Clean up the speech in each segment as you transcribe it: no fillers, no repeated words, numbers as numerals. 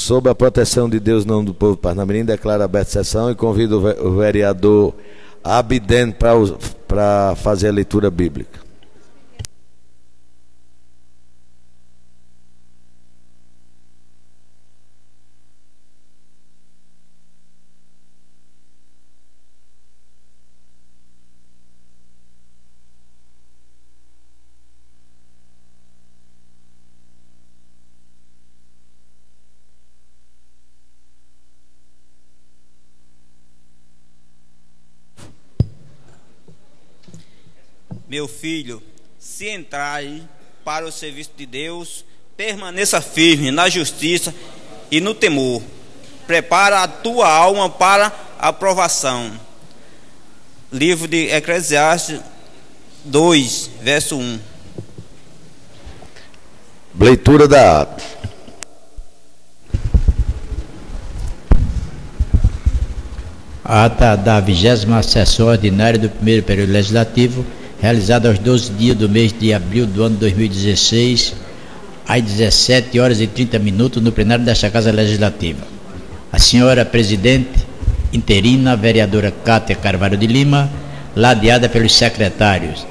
Sob a proteção de Deus, não do povo parnamirim, declaro aberta a sessão e convido o vereador Abden para fazer a leitura bíblica. Meu filho, se entrai para o serviço de Deus, permaneça firme na justiça e no temor. Prepara a tua alma para a aprovação. Livro de Eclesiastes 2, verso 1. Leitura da ata. A ata da 20ª sessão ordinária do primeiro período legislativo, realizada aos 12 dias do mês de abril do ano 2016, às 17 horas e 30 minutos, no plenário desta Casa Legislativa. A senhora presidente interina, vereadora Cátia Carvalho de Lima, ladeada pelos secretários.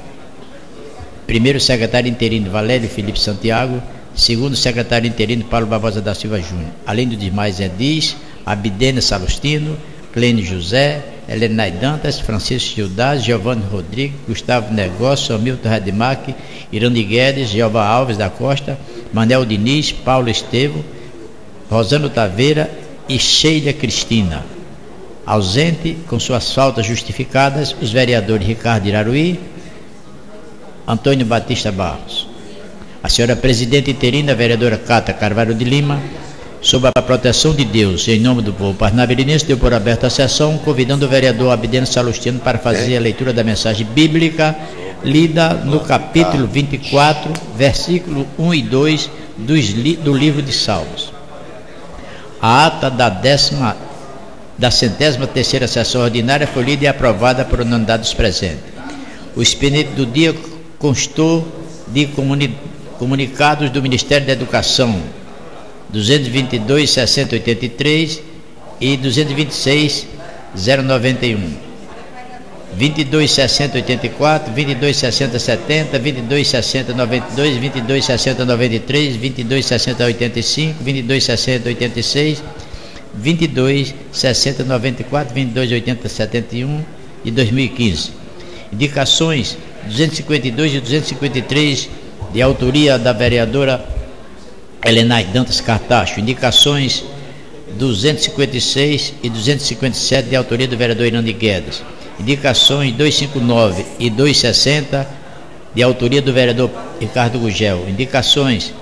Primeiro secretário interino, Valério Felipe Santiago. Segundo secretário interino, Paulo Barbosa da Silva Júnior. Além dos demais edis, Abdena Salustino, Clênio José, Helena Dantas, Francisco Gildás, Giovanni Rodrigues, Gustavo Negócio, Hamilton Rademacher, Irani Guedes, Jeová Alves da Costa, Manel Diniz, Paulo Estevo, Rosano Taveira e Sheila Cristina. Ausente, com suas faltas justificadas, os vereadores Ricardo Iraruí, Antônio Batista Barros. A senhora presidente interina, vereadora Cátia Carvalho de Lima, sob a proteção de Deus, em nome do povo parnamirinense, deu por aberta a sessão, convidando o vereador Abdeno Salustino para fazer a leitura da mensagem bíblica, lida no capítulo 24, versículo 1 e 2 do livro de Salmos. A ata da 113ª sessão ordinária foi lida e aprovada por unanimidade dos presentes. O expediente do dia constou de comunicados do Ministério da Educação, 222.6083 e 226.091, 22.6084, 22.6070, 22.6092, 22.6093, 22.6085, 22.6086, 22.6094, 22.8071 e 2015. Indicações 252 e 253 de autoria da vereadora Helena Dantas Cartacho. Indicações 256 e 257 de autoria do vereador Irani Guedes. Indicações 259 e 260 de autoria do vereador Ricardo Gugel. Indicações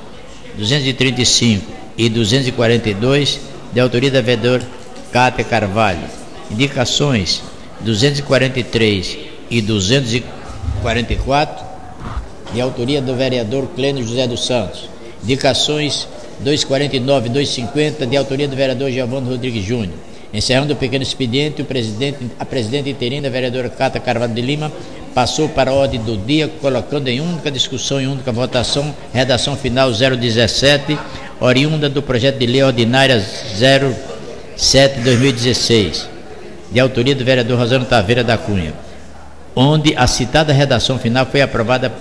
235 e 242 de autoria da vereadora Cátia Carvalho. Indicações 243 e 244 de autoria do vereador Clênio José dos Santos. Indicações 249 e 250 de autoria do vereador Giovanni Rodrigues Júnior. Encerrando o pequeno expediente, a presidente interina, a vereadora Cátia Carvalho de Lima, passou para a ordem do dia, colocando em única discussão e única votação, redação final 017, oriunda do projeto de lei ordinária 07/2016, de autoria do vereador Rosano Taveira da Cunha, onde a citada redação final foi aprovada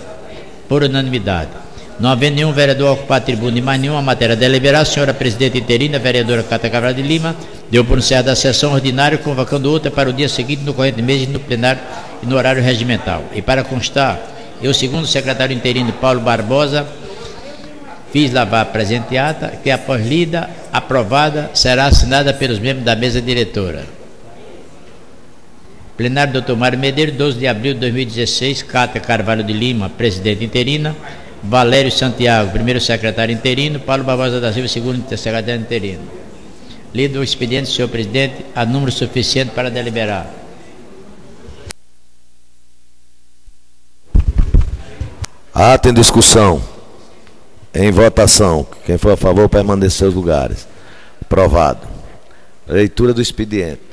por unanimidade. Não havendo nenhum vereador a ocupar a tribuna e mais nenhuma matéria a deliberar, a senhora presidente interina, a vereadora Cátia Carvalho de Lima, deu por encerrada a sessão ordinária, convocando outra para o dia seguinte, no corrente mês, no plenário e no horário regimental. E para constar, eu, segundo o secretário interino Paulo Barbosa, fiz lavar a presente ata, que após lida, aprovada, será assinada pelos membros da mesa diretora. Plenário Dr. Mário Medeiros, 12 de abril de 2016, Cátia Carvalho de Lima, presidente interina, Valério Santiago, primeiro secretário interino, Paulo Barbosa da Silva, segundo secretário interino. Lido o expediente, senhor presidente, há número suficiente para deliberar. Ata em discussão. Em votação. Quem for a favor, permaneça em seus lugares. Aprovado. Leitura do expediente.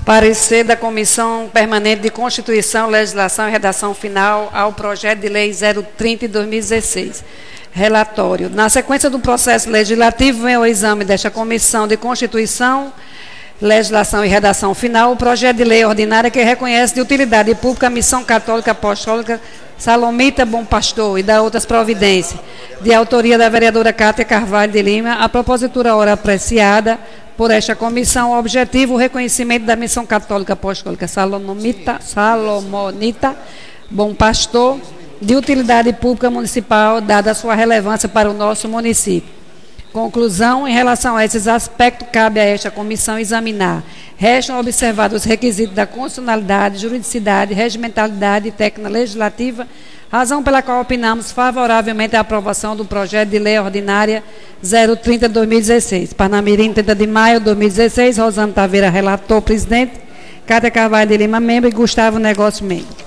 Parecer da Comissão Permanente de Constituição, Legislação e Redação Final ao projeto de lei 030 de 2016. Relatório. Na sequência do processo legislativo, vem ao exame desta Comissão de Constituição, Legislação e Redação Final, o projeto de lei ordinária que reconhece de utilidade pública a Missão Católica Apostólica Salomita Bom Pastor e da outras providências, de autoria da vereadora Cátia Carvalho de Lima, a propositura ora apreciada por esta comissão, o objetivo, o reconhecimento da Missão Católica Apostólica Salomonita Bom Pastor, de utilidade pública municipal, dada a sua relevância para o nosso município. Conclusão, em relação a esses aspectos, cabe a esta comissão examinar. Restam observados os requisitos da constitucionalidade, juridicidade, regimentalidade e técnica legislativa, razão pela qual opinamos favoravelmente à aprovação do projeto de lei ordinária 030/2016. Parnamirim, 30 de maio de 2016, Rosana Taveira, relator, presidente, Cátia Carvalho de Lima, membro, e Gustavo Negócio, membro.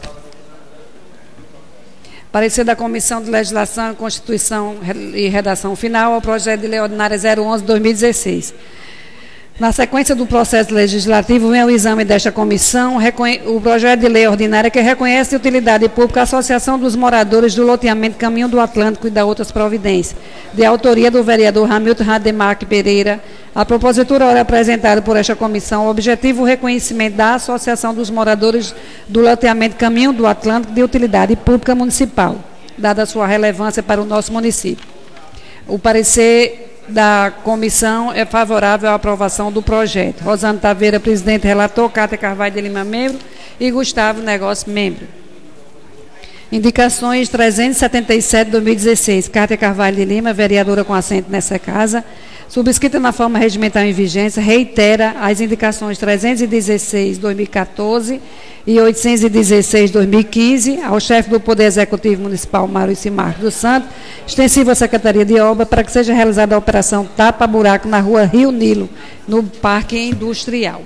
Parecer da Comissão de Legislação, Constituição e Redação Final ao projeto de lei ordinária 011/2016. Na sequência do processo legislativo, vem ao exame desta comissão o projeto de lei ordinária que reconhece de utilidade pública a Associação dos Moradores do Loteamento Caminho do Atlântico e da outras providências, de autoria do vereador Hamilton Rademacher Pereira. A propositura ora apresentada por esta comissão, o objetivo, o reconhecimento da Associação dos Moradores do Loteamento Caminho do Atlântico de utilidade pública municipal, dada a sua relevância para o nosso município. O parecer da comissão é favorável à aprovação do projeto. Rosana Taveira, presidente, relator, Cátia Carvalho de Lima, membro, e Gustavo Negócio, membro. Indicações 377/2016, Cátia Carvalho de Lima, vereadora com assento nessa casa, subscrita na forma regimental em vigência, reitera as indicações 316/2014 e 816/2015 ao chefe do Poder Executivo Municipal, Maurício Marques dos Santos, extensivo à Secretaria de Obra, para que seja realizada a operação tapa-buraco na rua Rio Nilo, no Parque Industrial.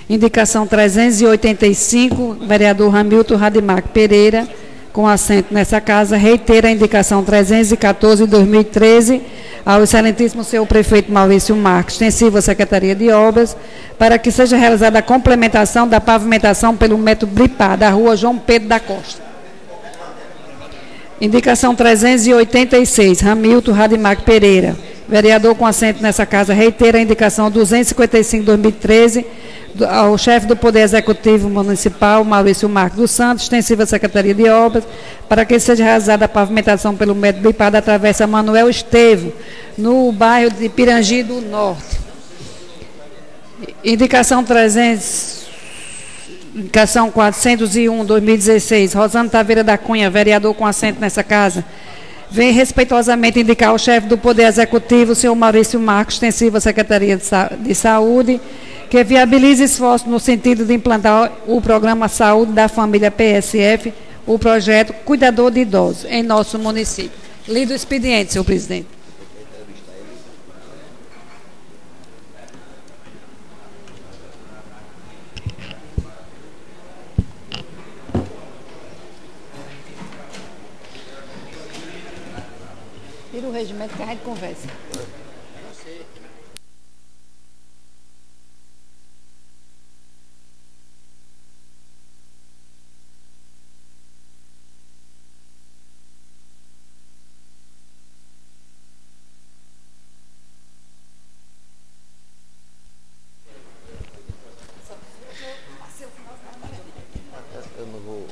Indicação 385, vereador Hamilton Rademacher Pereira, com assento nessa casa, reitera a indicação 314/2013 ao excelentíssimo senhor prefeito Maurício Marques, extensivo à Secretaria de Obras, para que seja realizada a complementação da pavimentação pelo método BRIPAR da rua João Pedro da Costa. Indicação 386, Hamilton Rademacher Pereira, vereador com assento nessa casa, reitera a indicação 255/2013 ao chefe do Poder Executivo Municipal, Maurício Marques dos Santos, extensiva à Secretaria de Obras, para que seja realizada a pavimentação pelo método BIPAR da Travessa Manuel Estevo, no bairro de Pirangi do Norte. Indicação 401/2016, Rosana Taveira da Cunha, vereador com assento nessa casa, vem respeitosamente indicar ao chefe do Poder Executivo, o senhor Maurício Marques, extensivo à Secretaria de Saúde, que viabilize esforços no sentido de implantar o programa Saúde da Família PSF, o projeto Cuidador de Idosos, em nosso município. Lido o expediente, senhor presidente. Tira o regimento que a gente conversa. Eu não vou.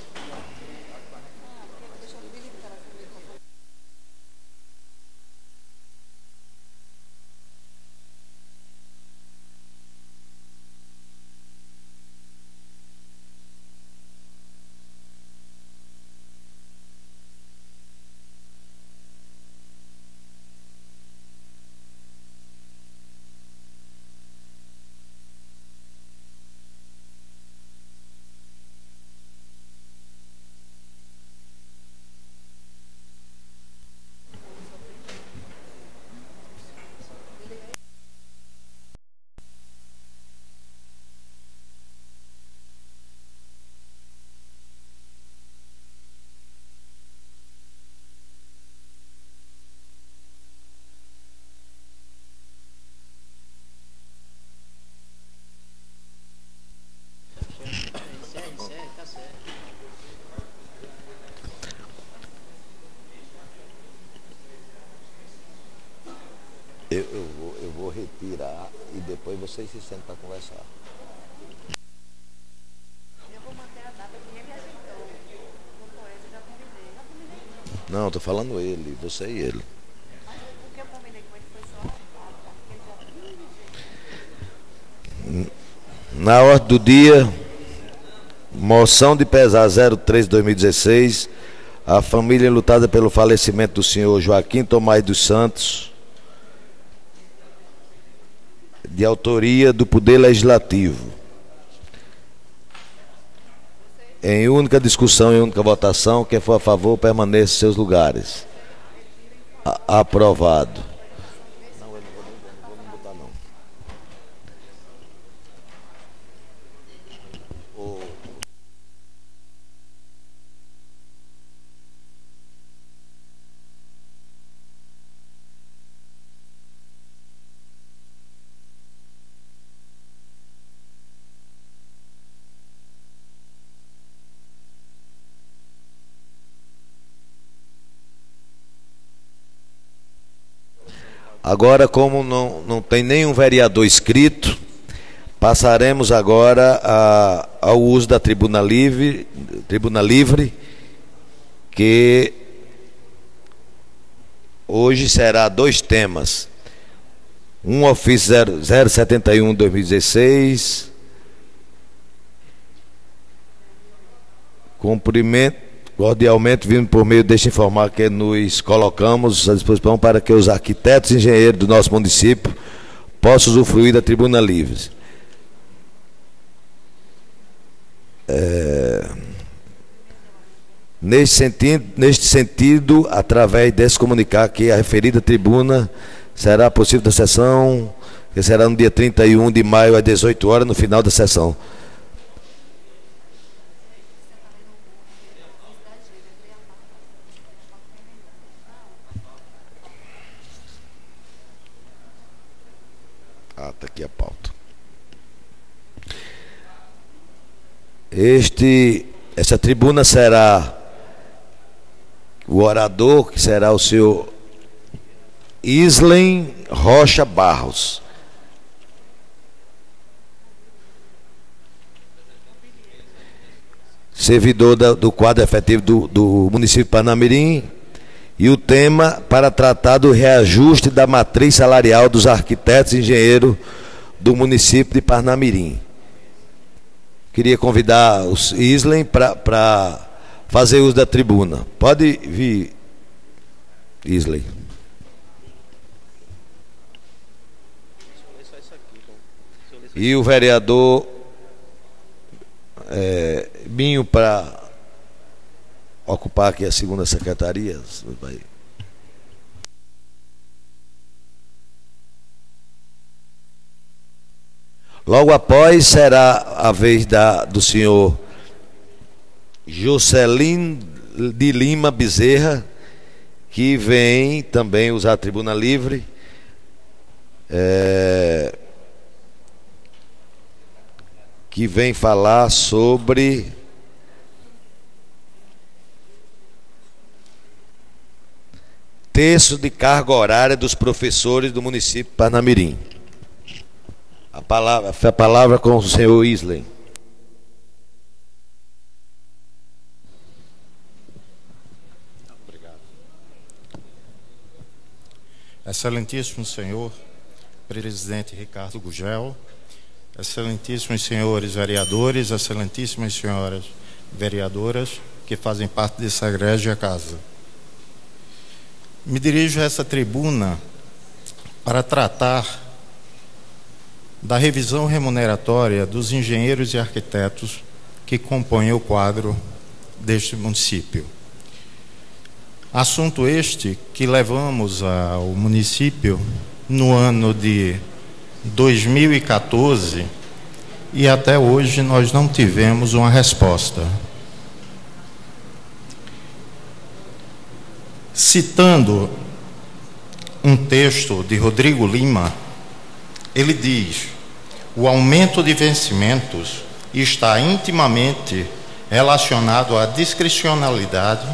eu vou retirar e depois vocês se sentam para conversar. Eu vou manter a data que ele ajeitou. O poeta já convidei. Não, estou falando ele, você e ele. Mas o que eu combinei com ele foi só a data, porque ele já Na ordem do dia, moção de pesar 03/2016, a família enlutada pelo falecimento do senhor Joaquim Tomás dos Santos, de autoria do Poder Legislativo. Em única discussão e única votação, quem for a favor permaneça em seus lugares. Aprovado. Não, eu não vou botar não. Agora, como não tem nenhum vereador inscrito, passaremos agora ao uso da tribuna livre, que hoje será 2 temas. Um ofício 071/2016, cumprimento. Cordialmente, vindo por meio deste informar que nos colocamos à disposição para que os arquitetos e engenheiros do nosso município possam usufruir da tribuna livre. Neste sentido, através desse comunicar que a referida tribuna será possível da sessão, que será no dia 31 de maio às 18 horas, no final da sessão. Está aqui a pauta. Essa tribuna será o orador, que será o senhor Islen Rocha Barros. Servidor do quadro efetivo do município de Parnamirim. E o tema para tratar do reajuste da matriz salarial dos arquitetos e engenheiros do município de Parnamirim. Queria convidar os Islen para fazer uso da tribuna. Pode vir, Islen. E o vereador Binho para ocupar aqui a segunda secretaria. Vai. Logo após será a vez do senhor Jocelyn de Lima Bezerra, que vem também usar a tribuna livre. Que vem falar sobre terço de carga horária dos professores do município de Parnamirim. A palavra com o senhor Islen. Obrigado. Excelentíssimo senhor presidente Ricardo Gugel, excelentíssimos senhores vereadores, excelentíssimas senhoras vereadoras que fazem parte dessa egrégia casa. Me dirijo a essa tribuna para tratar da revisão remuneratória dos engenheiros e arquitetos que compõem o quadro deste município. Assunto este que levamos ao município no ano de 2014 e até hoje nós não tivemos uma resposta. Citando um texto de Rodrigo Lima, ele diz: o aumento de vencimentos está intimamente relacionado à discricionalidade,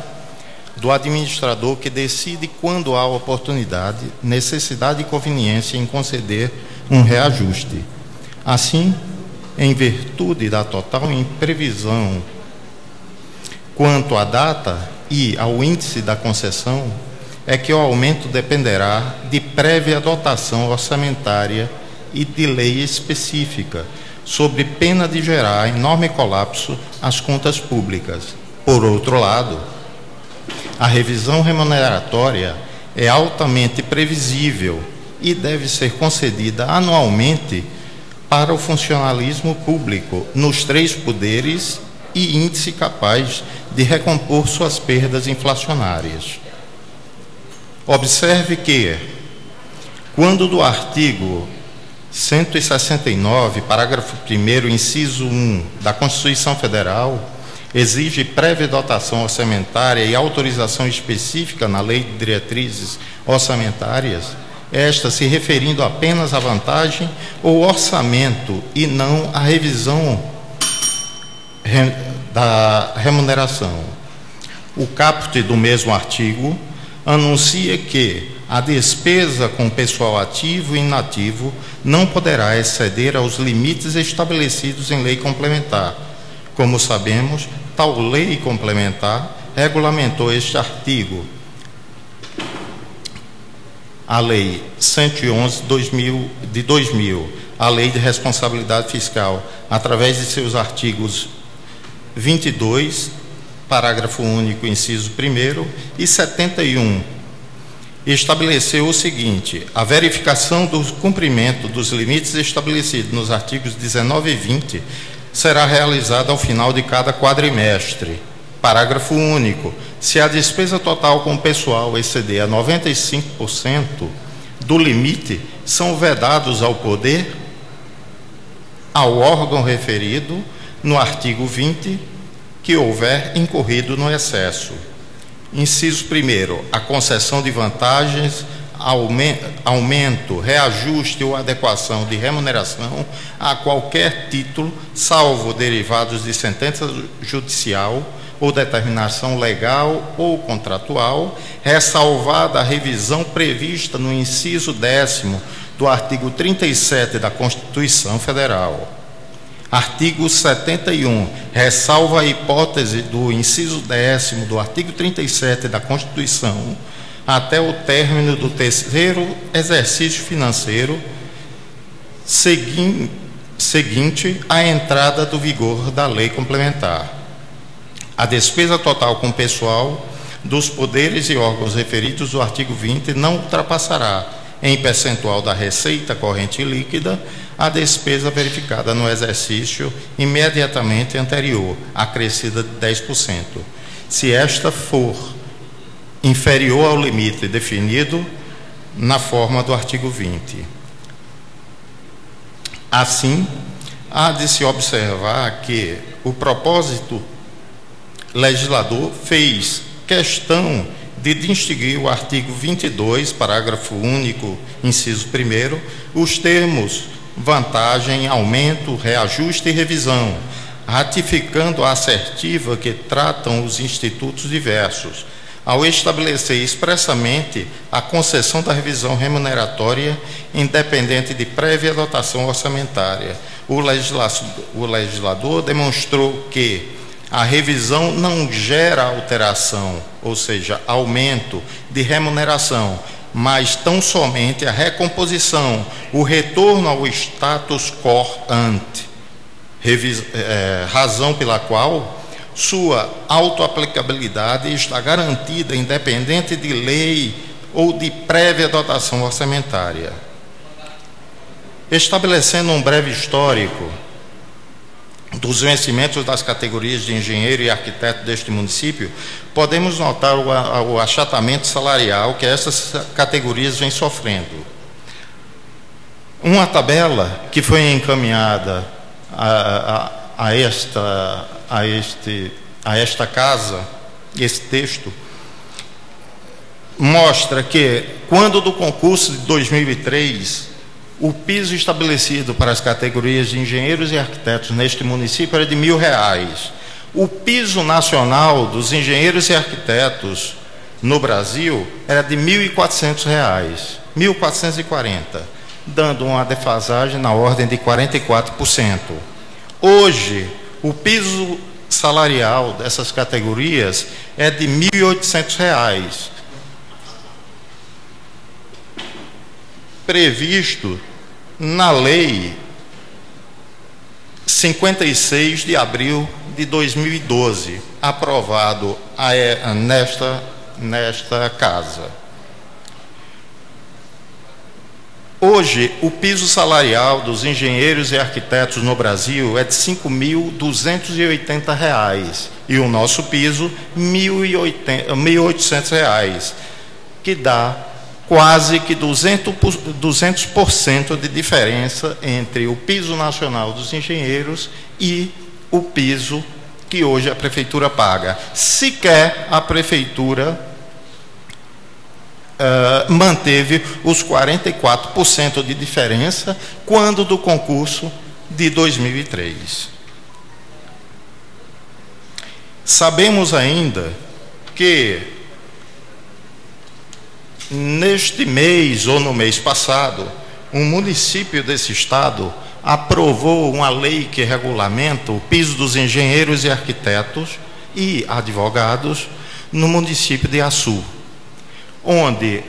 do administrador que decide quando há oportunidade, necessidade e conveniência em conceder um reajuste. Assim, em virtude da total imprevisão quanto à data e ao índice da concessão, é que o aumento dependerá de prévia dotação orçamentária e de lei específica, sob pena de gerar enorme colapso às contas públicas. Por outro lado, a revisão remuneratória é altamente previsível e deve ser concedida anualmente para o funcionalismo público nos 3 poderes e índice capaz de recompor suas perdas inflacionárias. Observe que, quando do artigo 169, parágrafo 1º, inciso 1 da Constituição Federal, exige prévia dotação orçamentária e autorização específica na Lei de Diretrizes Orçamentárias, esta se referindo apenas à vantagem ou orçamento e não à revisão da remuneração. O caput do mesmo artigo anuncia que a despesa com pessoal ativo e inativo não poderá exceder aos limites estabelecidos em lei complementar. Como sabemos, tal lei complementar regulamentou este artigo, a Lei 111 de 2000, a Lei de Responsabilidade Fiscal, através de seus artigos 22, parágrafo único, inciso 1º, e 71, estabeleceu o seguinte: a verificação do cumprimento dos limites estabelecidos nos artigos 19 e 20 será realizada ao final de cada quadrimestre. Parágrafo único. Se a despesa total com o pessoal exceder a 95% do limite, são vedados ao poder, ao órgão referido no artigo 20, que houver incorrido no excesso. Inciso 1º, a concessão de vantagens, aumento, reajuste ou adequação de remuneração a qualquer título, salvo derivados de sentença judicial ou determinação legal ou contratual, ressalvada a revisão prevista no inciso 10º do artigo 37 da Constituição Federal. Artigo 71. Ressalva a hipótese do inciso 10º do artigo 37 da Constituição até o término do 3º exercício financeiro seguinte à entrada do vigor da lei complementar. A despesa total com pessoal dos poderes e órgãos referidos do artigo 20 não ultrapassará, em percentual da receita corrente líquida, a despesa verificada no exercício imediatamente anterior, acrescida de 10%, se esta for inferior ao limite definido na forma do artigo 20. Assim, há de se observar que o propósito legislador fez questão de distinguir o artigo 22, parágrafo único, inciso 1º, os termos vantagem, aumento, reajuste e revisão, ratificando a assertiva que tratam os institutos diversos, ao estabelecer expressamente a concessão da revisão remuneratória independente de prévia dotação orçamentária. O legislador demonstrou que a revisão não gera alteração, ou seja, aumento de remuneração, mas tão somente a recomposição, o retorno ao status quo ante, razão pela qual sua autoaplicabilidade está garantida independente de lei ou de prévia dotação orçamentária. Estabelecendo um breve histórico dos vencimentos das categorias de engenheiro e arquiteto deste município, podemos notar o achatamento salarial que essas categorias vêm sofrendo. Uma tabela que foi encaminhada a esta casa, esse texto, mostra que, quando do concurso de 2003, o piso estabelecido para as categorias de engenheiros e arquitetos neste município era de R$ 1.000. O piso nacional dos engenheiros e arquitetos no Brasil era de R$ 1.400, R$ 1.440, dando uma defasagem na ordem de 44%. Hoje, o piso salarial dessas categorias é de R$ 1.800, previsto na Lei 56 de abril de 2012, aprovado nesta casa. Hoje, o piso salarial dos engenheiros e arquitetos no Brasil é de R$ 5.280 e o nosso piso R$ 1.800, que dá quase que 200% de diferença entre o piso nacional dos engenheiros e o piso que hoje a prefeitura paga. Sequer a prefeitura manteve os 44% de diferença quando do concurso de 2003. Sabemos ainda que neste mês ou no mês passado, um município desse estado aprovou uma lei que regulamenta o piso dos engenheiros e arquitetos e advogados no município de Açu, onde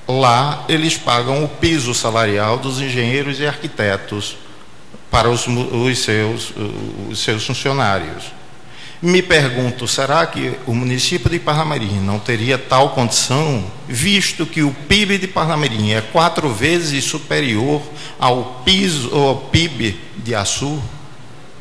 lá eles pagam o piso salarial dos engenheiros e arquitetos para os seus funcionários. Me pergunto, será que o município de Parnamirim não teria tal condição, visto que o PIB de Parnamirim é 4 vezes superior ao PIB de Açu?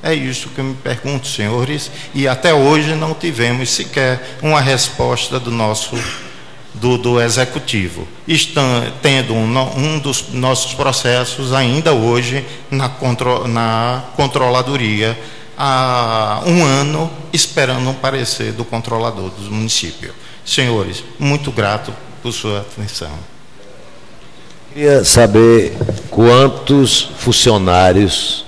É isso que eu me pergunto, senhores, e até hoje não tivemos sequer uma resposta do Executivo. Estão tendo um dos nossos processos ainda hoje na Controladoria, há um ano, esperando um parecer do controlador do município. Senhores, muito grato por sua atenção. Queria saber quantos funcionários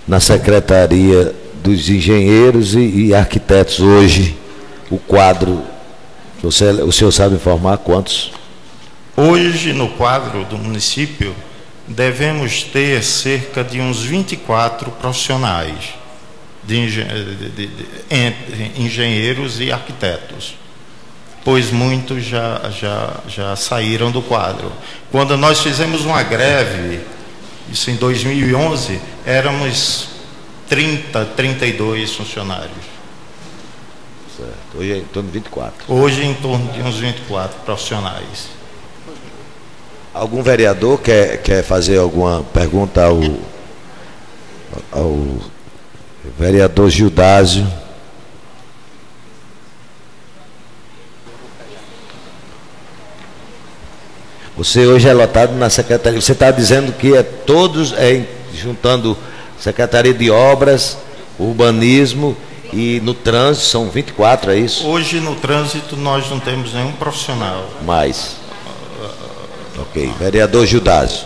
na Secretaria dos Engenheiros e Arquitetos hoje, o quadro, o senhor sabe informar quantos? Hoje, no quadro do município, devemos ter cerca de uns 24 profissionais de engenheiros e arquitetos, pois muitos já saíram do quadro. Quando nós fizemos uma greve, isso em 2011, éramos 32 funcionários. Certo. Hoje é em torno de 24. Hoje em torno de uns 24 profissionais. Algum vereador quer fazer alguma pergunta ao vereador Gildásio? Você hoje é lotado na Secretaria. Você está dizendo que juntando Secretaria de Obras, Urbanismo e no trânsito são 24, é isso? Hoje no trânsito nós não temos nenhum profissional. Mais. Ok. Vereador Gildásio.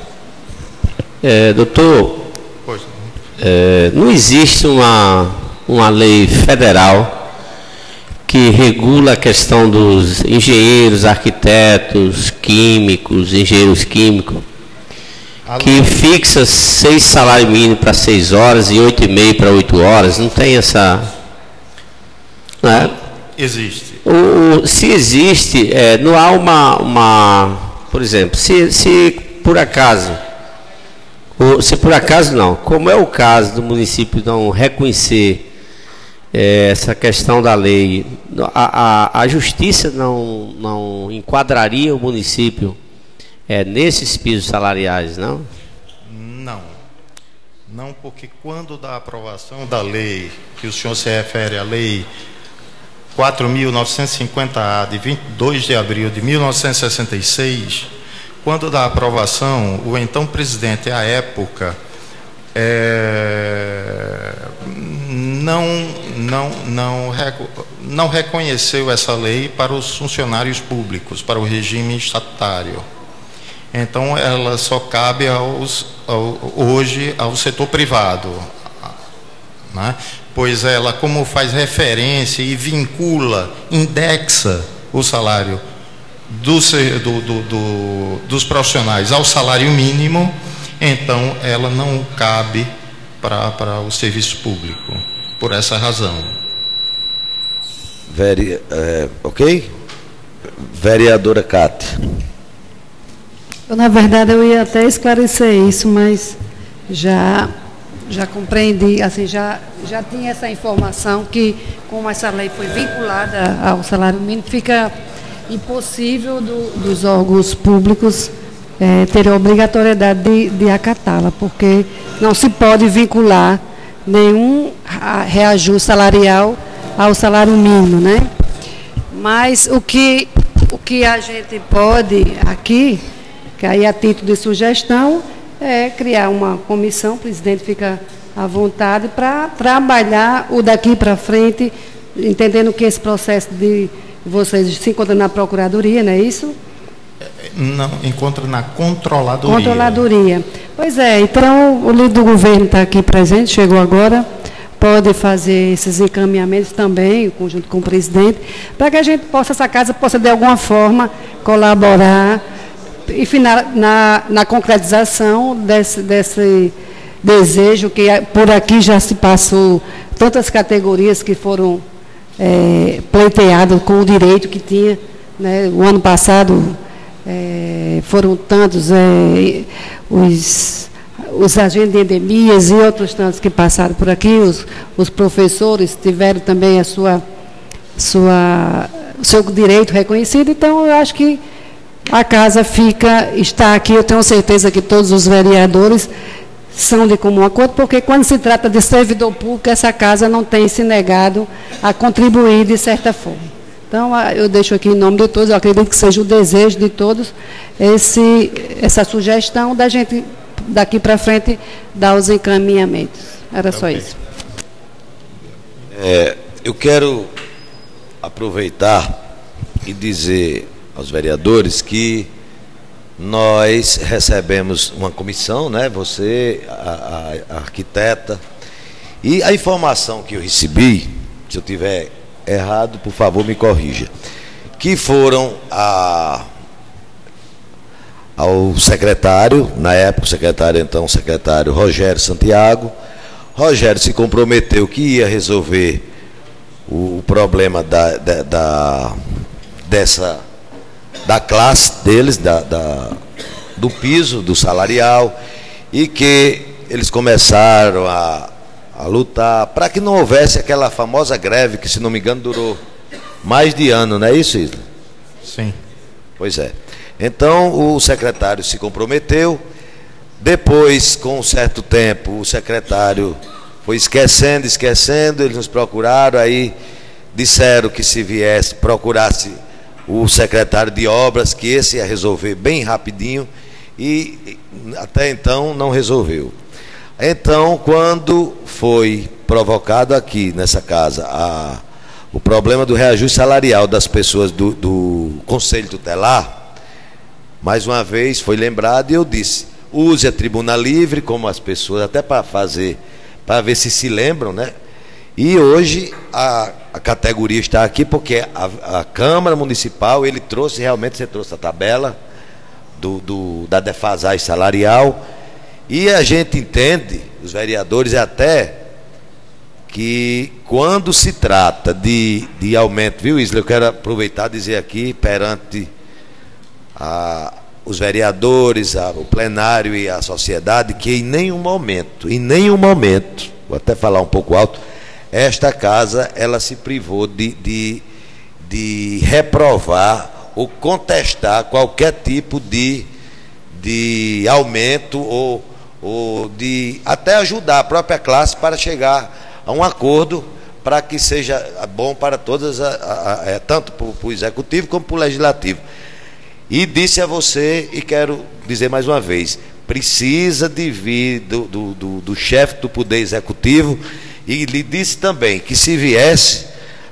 Doutor, Pois não. Não existe uma lei federal que regula a questão dos engenheiros, arquitetos, químicos, engenheiros químicos, que fixa 6 salários mínimos para 6 horas e 8,5 para 8 horas? Não tem essa... Não é? Existe. Se existe, não há por exemplo, se por acaso não, como é o caso do município não reconhecer essa questão da lei, a justiça não enquadraria o município nesses pisos salariais, não? Não, porque quando da aprovação da lei, que o senhor se refere à lei 4.950-A, de 22 de abril de 1966, quando da aprovação, o então presidente, à época, não reconheceu essa lei para os funcionários públicos, para o regime estatutário. Então, ela só cabe hoje ao setor privado, né? Pois ela, como faz referência e vincula, indexa o salário dos profissionais ao salário mínimo, então ela não cabe para o serviço público, por essa razão. Ok? Vereadora Cátia. Na verdade, eu ia até esclarecer isso, mas já compreendi, assim, já tinha essa informação que, como essa lei foi vinculada ao salário mínimo, fica impossível dos órgãos públicos terem a obrigatoriedade de acatá-la, porque não se pode vincular nenhum reajuste salarial ao salário mínimo, né? Mas o que a gente pode aqui, que aí a título de sugestão, é criar uma comissão, o presidente fica à vontade, para trabalhar o daqui para frente, entendendo que esse processo de vocês se encontram na Procuradoria, não é isso? Não, encontra na Controladoria. Controladoria. Pois é, então o líder do governo está aqui presente, chegou agora, pode fazer esses encaminhamentos também, junto com o presidente, para que a gente possa, essa casa possa de alguma forma colaborar, enfim, na concretização desse desejo que por aqui já se passou, tantas categorias que foram pleiteadas com o direito que tinha, né? O ano passado foram tantos os agentes de endemias e outros tantos que passaram por aqui, os professores tiveram também o seu direito reconhecido, então eu acho que a casa está aqui, eu tenho certeza que todos os vereadores são de comum acordo, porque quando se trata de servidor público, essa casa não tem se negado a contribuir de certa forma. Então, eu deixo aqui em nome de todos, eu acredito que seja o desejo de todos, essa sugestão da gente, daqui para frente, dar os encaminhamentos. Era só isso. Eu quero aproveitar e dizer aos vereadores que nós recebemos uma comissão, né? Você, a arquiteta, e a informação que eu recebi, se eu tiver errado, por favor, me corrija, que foram ao secretário, na época o secretário Rogério Santiago. Rogério se comprometeu que ia resolver o problema da classe deles, do piso, do salarial, e que eles começaram a lutar para que não houvesse aquela famosa greve que, se não me engano, durou mais de ano, não é isso, Isla? Sim. Pois é. Então, o secretário se comprometeu. Depois, com um certo tempo, o secretário foi esquecendo, eles nos procuraram, aí disseram que se procurasse o secretário de obras, que esse ia resolver bem rapidinho, e até então não resolveu. Então, quando foi provocado aqui nessa casa o problema do reajuste salarial das pessoas do Conselho Tutelar, mais uma vez foi lembrado, e eu disse: use a tribuna livre, como as pessoas, até para ver se lembram, né? E hoje a categoria está aqui porque a Câmara Municipal, você trouxe a tabela da defasagem salarial, e a gente entende, os vereadores, até que quando se trata de aumento, viu, Isla, eu quero aproveitar e dizer aqui perante os vereadores, o plenário e a sociedade, que em nenhum momento, vou até falar um pouco alto, esta casa ela se privou de reprovar ou contestar qualquer tipo de aumento ou de até ajudar a própria classe para chegar a um acordo para que seja bom para todas, tanto para o executivo como para o legislativo. E disse a você, e quero dizer mais uma vez, precisa de vir do chefe do Poder Executivo, e lhe disse também que, se viesse,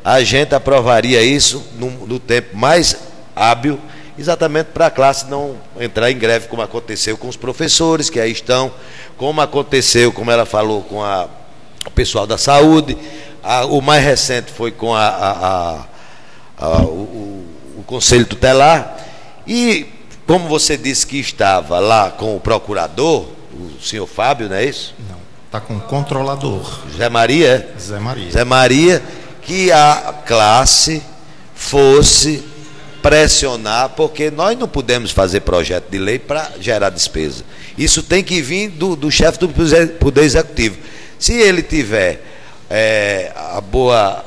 a gente aprovaria isso no tempo mais hábil, exatamente para a classe não entrar em greve, como aconteceu com os professores que aí estão, como aconteceu, como ela falou, com o pessoal da saúde. O mais recente foi com o Conselho Tutelar. E como você disse que estava lá com o procurador, o senhor Fábio, não é isso? Não, está com o controlador. Zé Maria? Zé Maria. Zé Maria, que a classe fosse pressionar, porque nós não podemos fazer projeto de lei para gerar despesa. Isso tem que vir do chefe do Poder Executivo. Se ele tiver a boa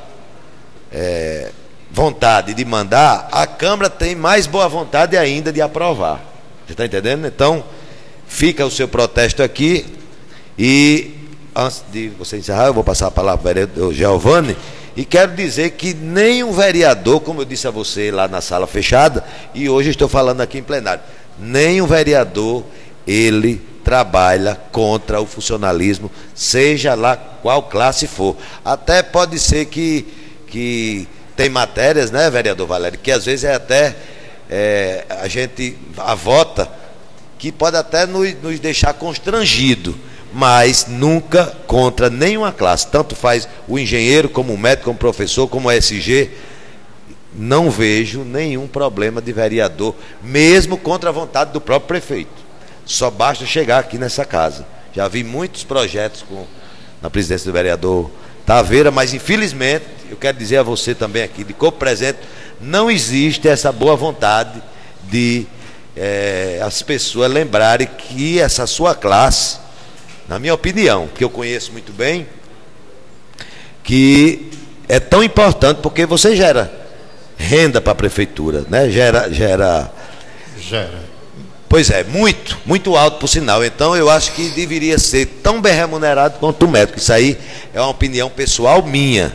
vontade de mandar, a Câmara tem mais boa vontade ainda de aprovar. Você está entendendo? Então, fica o seu protesto aqui. E antes de você encerrar, eu vou passar a palavra para o vereador Giovanni. E quero dizer que nenhum vereador, como eu disse a você lá na sala fechada, e hoje estou falando aqui em plenário, nenhum vereador, ele trabalha contra o funcionalismo, seja lá qual classe for. Até pode ser que tem matérias, né, vereador Valério, que às vezes a gente vota, que pode até nos deixar constrangido, mas nunca contra nenhuma classe. Tanto faz o engenheiro, como o médico, como o professor, como o SG. Não vejo nenhum problema de vereador, mesmo contra a vontade do próprio prefeito. Só basta chegar aqui nessa casa. Já vi muitos projetos na presidência do vereador Taveira, mas infelizmente, eu quero dizer a você também aqui, de corpo presente, não existe essa boa vontade de as pessoas lembrarem que essa sua classe, na minha opinião, que eu conheço muito bem, que é tão importante porque você gera renda para a prefeitura, né? Gera. Pois é, muito alto por sinal. Então eu acho que deveria ser tão bem remunerado quanto o médico. Isso aí é uma opinião pessoal minha.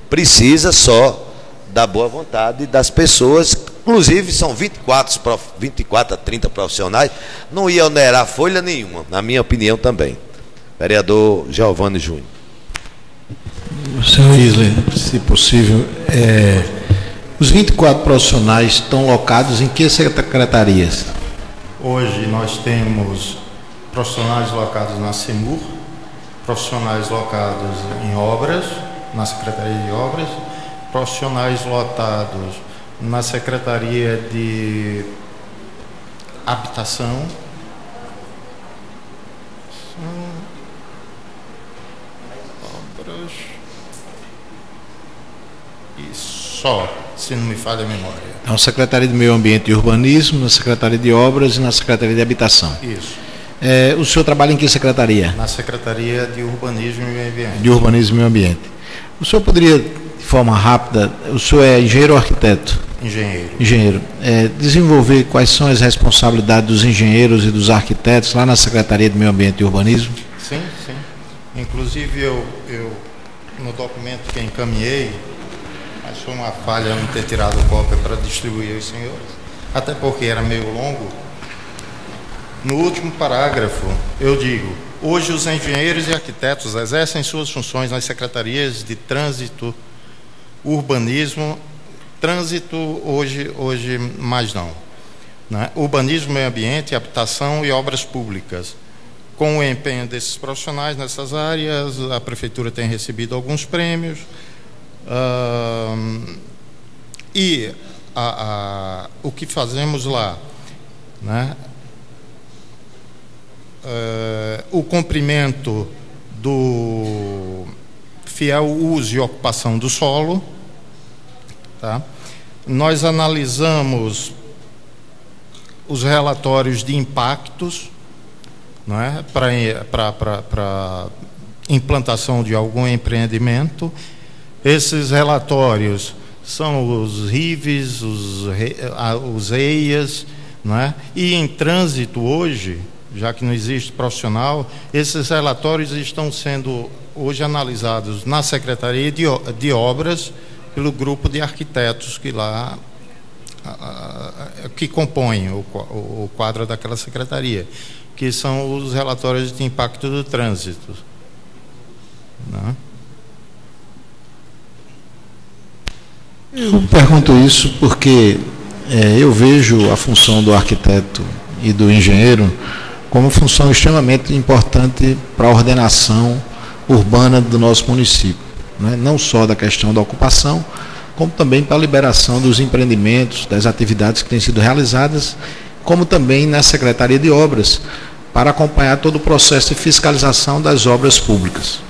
Precisa só da boa vontade das pessoas. Inclusive são 24 a 30 profissionais. Não ia onerar folha nenhuma, na minha opinião também. Vereador Giovanni Júnior. Senhor Isler, se possível, os 24 profissionais estão locados em que secretarias? Hoje nós temos profissionais locados na CEMUR, profissionais locados em obras, na Secretaria de Obras, profissionais lotados na Secretaria de Habitação, obras e só, se não me falha a memória. Então, Secretaria de Meio Ambiente e Urbanismo, na Secretaria de Obras e na Secretaria de Habitação. Isso. O senhor trabalha em que secretaria? Na Secretaria de Urbanismo e Meio Ambiente. De Urbanismo e Meio Ambiente. O senhor poderia, de forma rápida, o senhor é engenheiro ou arquiteto? Engenheiro. Engenheiro. Desenvolver quais são as responsabilidades dos engenheiros e dos arquitetos lá na Secretaria de Meio Ambiente e Urbanismo? Sim, sim. Inclusive eu no documento que encaminhei, mas foi uma falha não ter tirado cópia para distribuir aos senhores, até porque era meio longo. No último parágrafo eu digo: hoje os engenheiros e arquitetos exercem suas funções nas secretarias de trânsito, urbanismo, trânsito hoje mais não, né? Urbanismo, meio ambiente, habitação e obras públicas. Com o empenho desses profissionais nessas áreas, a prefeitura tem recebido alguns prêmios, e o que fazemos lá, né? O cumprimento do fiel uso e ocupação do solo, tá? Nós analisamos os relatórios de impactos, não é? Para implantação de algum empreendimento. Esses relatórios são os RIVs, os EIAs, não é? E em trânsito hoje, já que não existe profissional, esses relatórios estão sendo hoje analisados na Secretaria de Obras pelo grupo de arquitetos que lá que compõem o quadro daquela secretaria, que são os relatórios de impacto do trânsito, né? Eu pergunto isso porque eu vejo a função do arquiteto e do engenheiro como função extremamente importante para a ordenação urbana do nosso município, né? Não só da questão da ocupação, como também para a liberação dos empreendimentos, das atividades que têm sido realizadas, como também na Secretaria de Obras, para acompanhar todo o processo de fiscalização das obras públicas.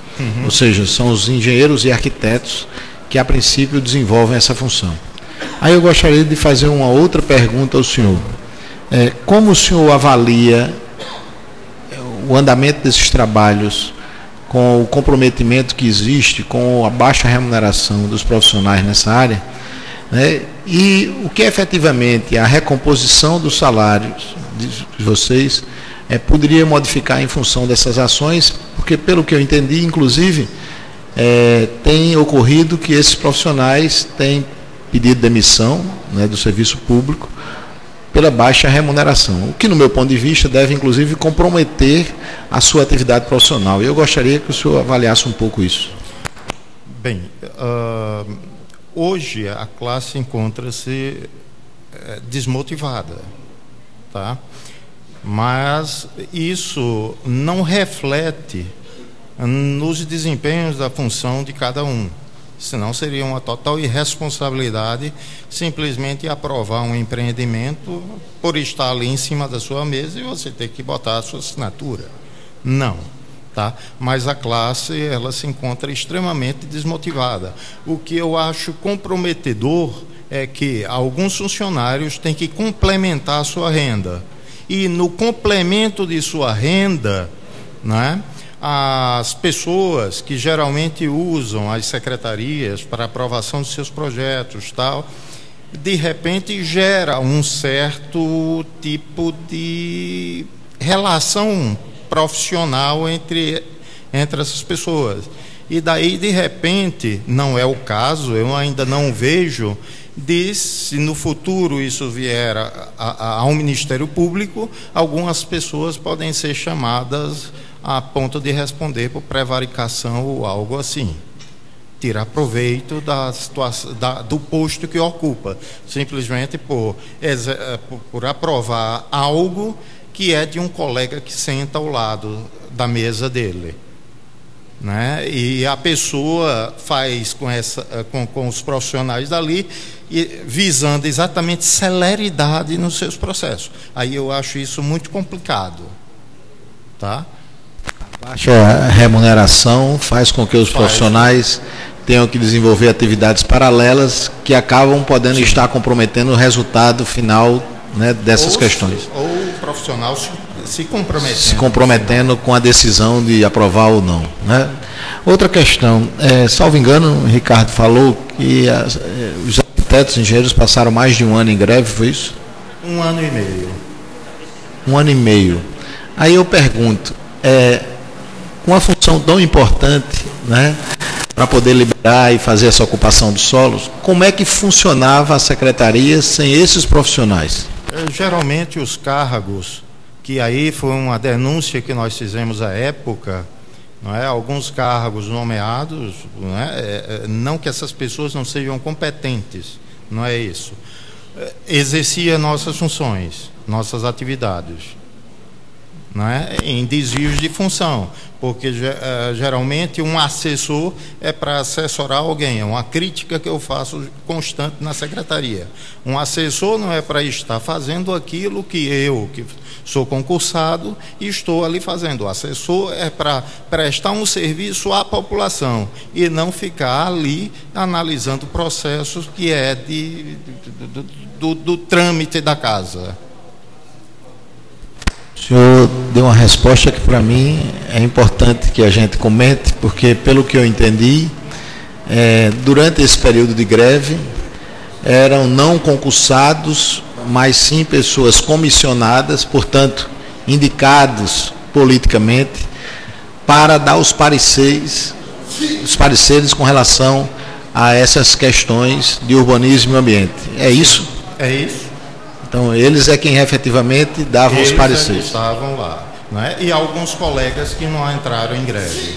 Ou seja, são os engenheiros e arquitetos que, a princípio, desenvolvem essa função. Aí eu gostaria de fazer uma outra pergunta ao senhor. Como o senhor avalia o andamento desses trabalhos, com o comprometimento que existe, com a baixa remuneração dos profissionais nessa área, né? E o que efetivamente a recomposição dos salários de vocês poderia modificar em função dessas ações, porque, pelo que eu entendi, inclusive, tem ocorrido que esses profissionais têm pedido demissão, né, do serviço público pela baixa remuneração, o que, no meu ponto de vista, deve, inclusive, comprometer a sua atividade profissional. E eu gostaria que o senhor avaliasse um pouco isso. Bem, hoje a classe encontra-se desmotivada, tá? Mas isso não reflete nos desempenhos da função de cada um. Senão seria uma total irresponsabilidade simplesmente aprovar um empreendimento por estar ali em cima da sua mesa e você ter que botar a sua assinatura. Não, tá? Mas a classe, ela se encontra extremamente desmotivada. O que eu acho comprometedor é que alguns funcionários têm que complementar a sua renda. E no complemento de sua renda, né, as pessoas que geralmente usam as secretarias para aprovação de seus projetos, tal, de repente gera um certo tipo de relação profissional entre essas pessoas. E daí, de repente, não é o caso, eu ainda não vejo, se no futuro isso vier ao Ministério Público, algumas pessoas podem ser chamadas a ponto de responder por prevaricação ou algo assim. Tirar proveito da situação, do posto que ocupa, simplesmente por aprovar algo que é de um colega que senta ao lado da mesa dele, né? E a pessoa faz com os profissionais dali, visando exatamente celeridade nos seus processos. Aí eu acho isso muito complicado, tá? Baixa remuneração faz com que os profissionais tenham que desenvolver atividades paralelas que acabam podendo estar comprometendo o resultado final, né, dessas questões. Ou o profissional se comprometendo com a decisão de aprovar ou não, né? Outra questão, salvo engano, o Ricardo falou que os arquitetos e engenheiros passaram mais de um ano em greve, foi isso? 1 ano e meio. 1 ano e meio. Aí eu pergunto, com uma função tão importante, né, para poder liberar e fazer essa ocupação dos solos, como é que funcionava a secretaria sem esses profissionais? Geralmente os cargos, que aí foi uma denúncia que nós fizemos à época, não é? Alguns cargos nomeados, não é? Não que essas pessoas não sejam competentes, não é isso. Exercia nossas funções, nossas atividades, não é? Em desvios de função, porque geralmente um assessor é para assessorar alguém, é uma crítica que eu faço constante na secretaria. Um assessor não é para estar fazendo aquilo que eu, que sou concursado, estou ali fazendo. O assessor é para prestar um serviço à população e não ficar ali analisando processos que é do trâmite da casa. O senhor deu uma resposta que, para mim, é importante que a gente comente, porque, pelo que eu entendi, durante esse período de greve, eram não concursados, mas sim pessoas comissionadas, portanto, indicados politicamente, para dar os pareceres com relação a essas questões de urbanismo e ambiente. É isso? É isso. Então, eles é quem efetivamente davam os pareceres. Eles estavam lá, né? E alguns colegas que não entraram em greve.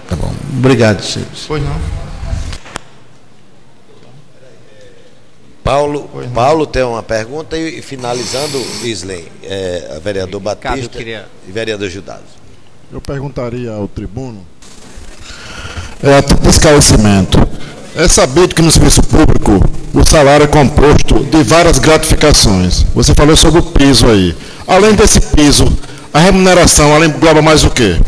Tá bom. Obrigado, senhor. Pois não. Paulo tem uma pergunta e finalizando, Isley, vereador Batista e vereador Gildas. Eu perguntaria ao tribuno, de esclarecimento, É sabido que no serviço público o salário é composto de várias gratificações. Você falou sobre o piso aí. Além desse piso, a remuneração, ela engloba mais o quê?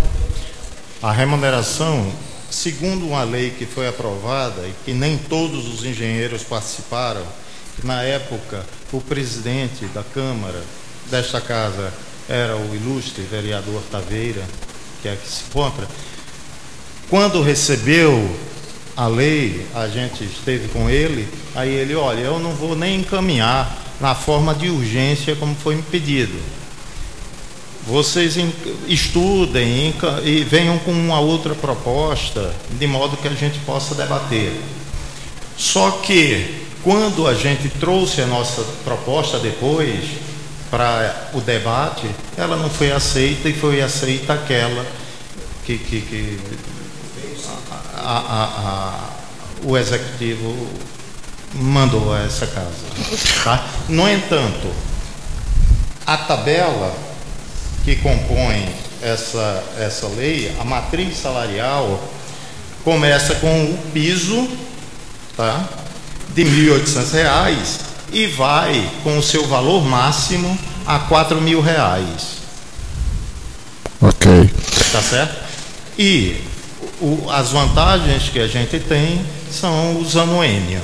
A remuneração, segundo uma lei que foi aprovada e que nem todos os engenheiros participaram, na época o presidente da Câmara desta casa era o ilustre vereador Taveira, que é aqui se encontra. Quando recebeu a lei, a gente esteve com ele, aí ele, olha, eu não vou nem encaminhar na forma de urgência como foi me pedido. Vocês estudem e venham com uma outra proposta, de modo que a gente possa debater. Só que, quando a gente trouxe a nossa proposta depois para o debate, ela não foi aceita e foi aceita aquela que o executivo mandou a essa casa. Tá? No entanto, a tabela que compõe essa lei, a matriz salarial, começa com o piso, tá, de R$ 1.800 e vai com o seu valor máximo a R$ 4.000. Ok. Tá certo? E as vantagens que a gente tem são os anuênios.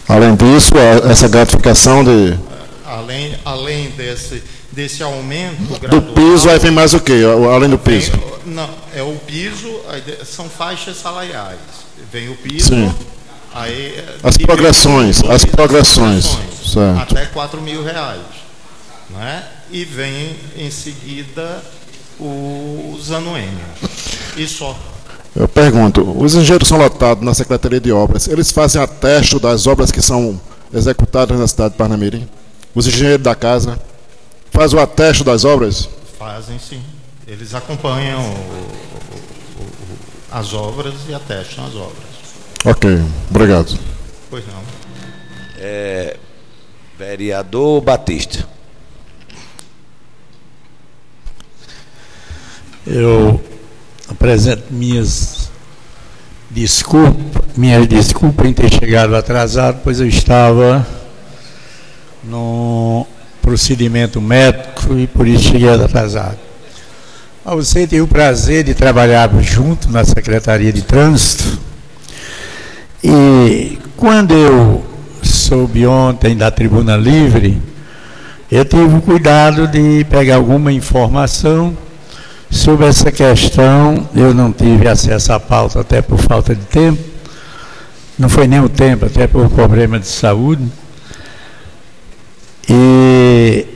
Além disso, essa gratificação de... Além desse aumento gradual... Do piso, aí vem mais o quê, além do piso? Não, é o piso, são faixas salariais. Vem o piso... Sim. Aí, as progressões, certo. Até R$ 4.000, né? E vem em seguida os anuênios. E só. Eu pergunto, os engenheiros são lotados na Secretaria de Obras, eles fazem atesto das obras que são executadas na cidade de Parnamirim? Os engenheiros da casa fazem o atesto das obras? Fazem, sim. Eles acompanham as obras e atestam as obras. Ok, obrigado. Pois não. Vereador Batista. Eu apresento minhas desculpas em ter chegado atrasado, pois eu estava no procedimento médico e por isso cheguei atrasado. Você tem o prazer de trabalhar junto na Secretaria de Trânsito. E quando eu soube ontem da Tribuna Livre, eu tive o cuidado de pegar alguma informação sobre essa questão. Eu não tive acesso à pauta até por falta de tempo, não foi nem o tempo, até por problema de saúde. E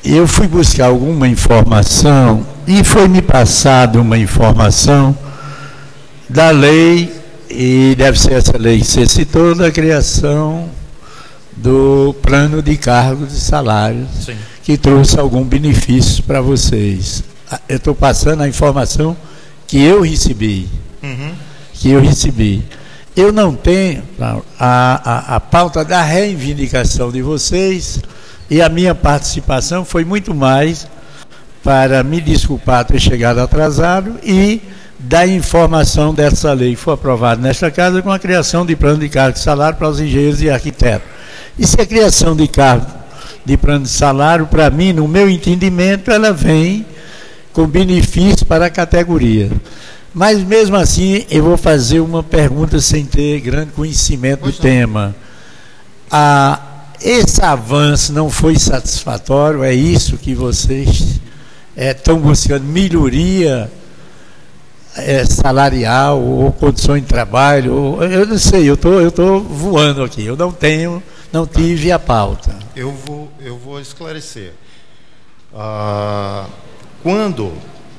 eu fui buscar alguma informação e foi me passada uma informação da lei, e deve ser essa lei que você citou, da criação do plano de cargos e salários. Sim. Que trouxe algum benefício para vocês. Eu estou passando a informação que eu recebi. Eu não tenho a pauta da reivindicação de vocês, e a minha participação foi muito mais para me desculpar ter chegado atrasado e da informação dessa lei que foi aprovada nesta casa com a criação de plano de cargo de salário para os engenheiros e arquitetos. E se a criação de cargo de plano de salário, para mim, no meu entendimento, ela vem com benefício para a categoria. Mas, mesmo assim, eu vou fazer uma pergunta sem ter grande conhecimento do tema. Esse avanço não foi satisfatório? É isso que vocês estão buscando? Melhoria salarial ou condições de trabalho? Eu não sei, eu tô voando aqui. Eu não tive a pauta. Eu vou esclarecer. Quando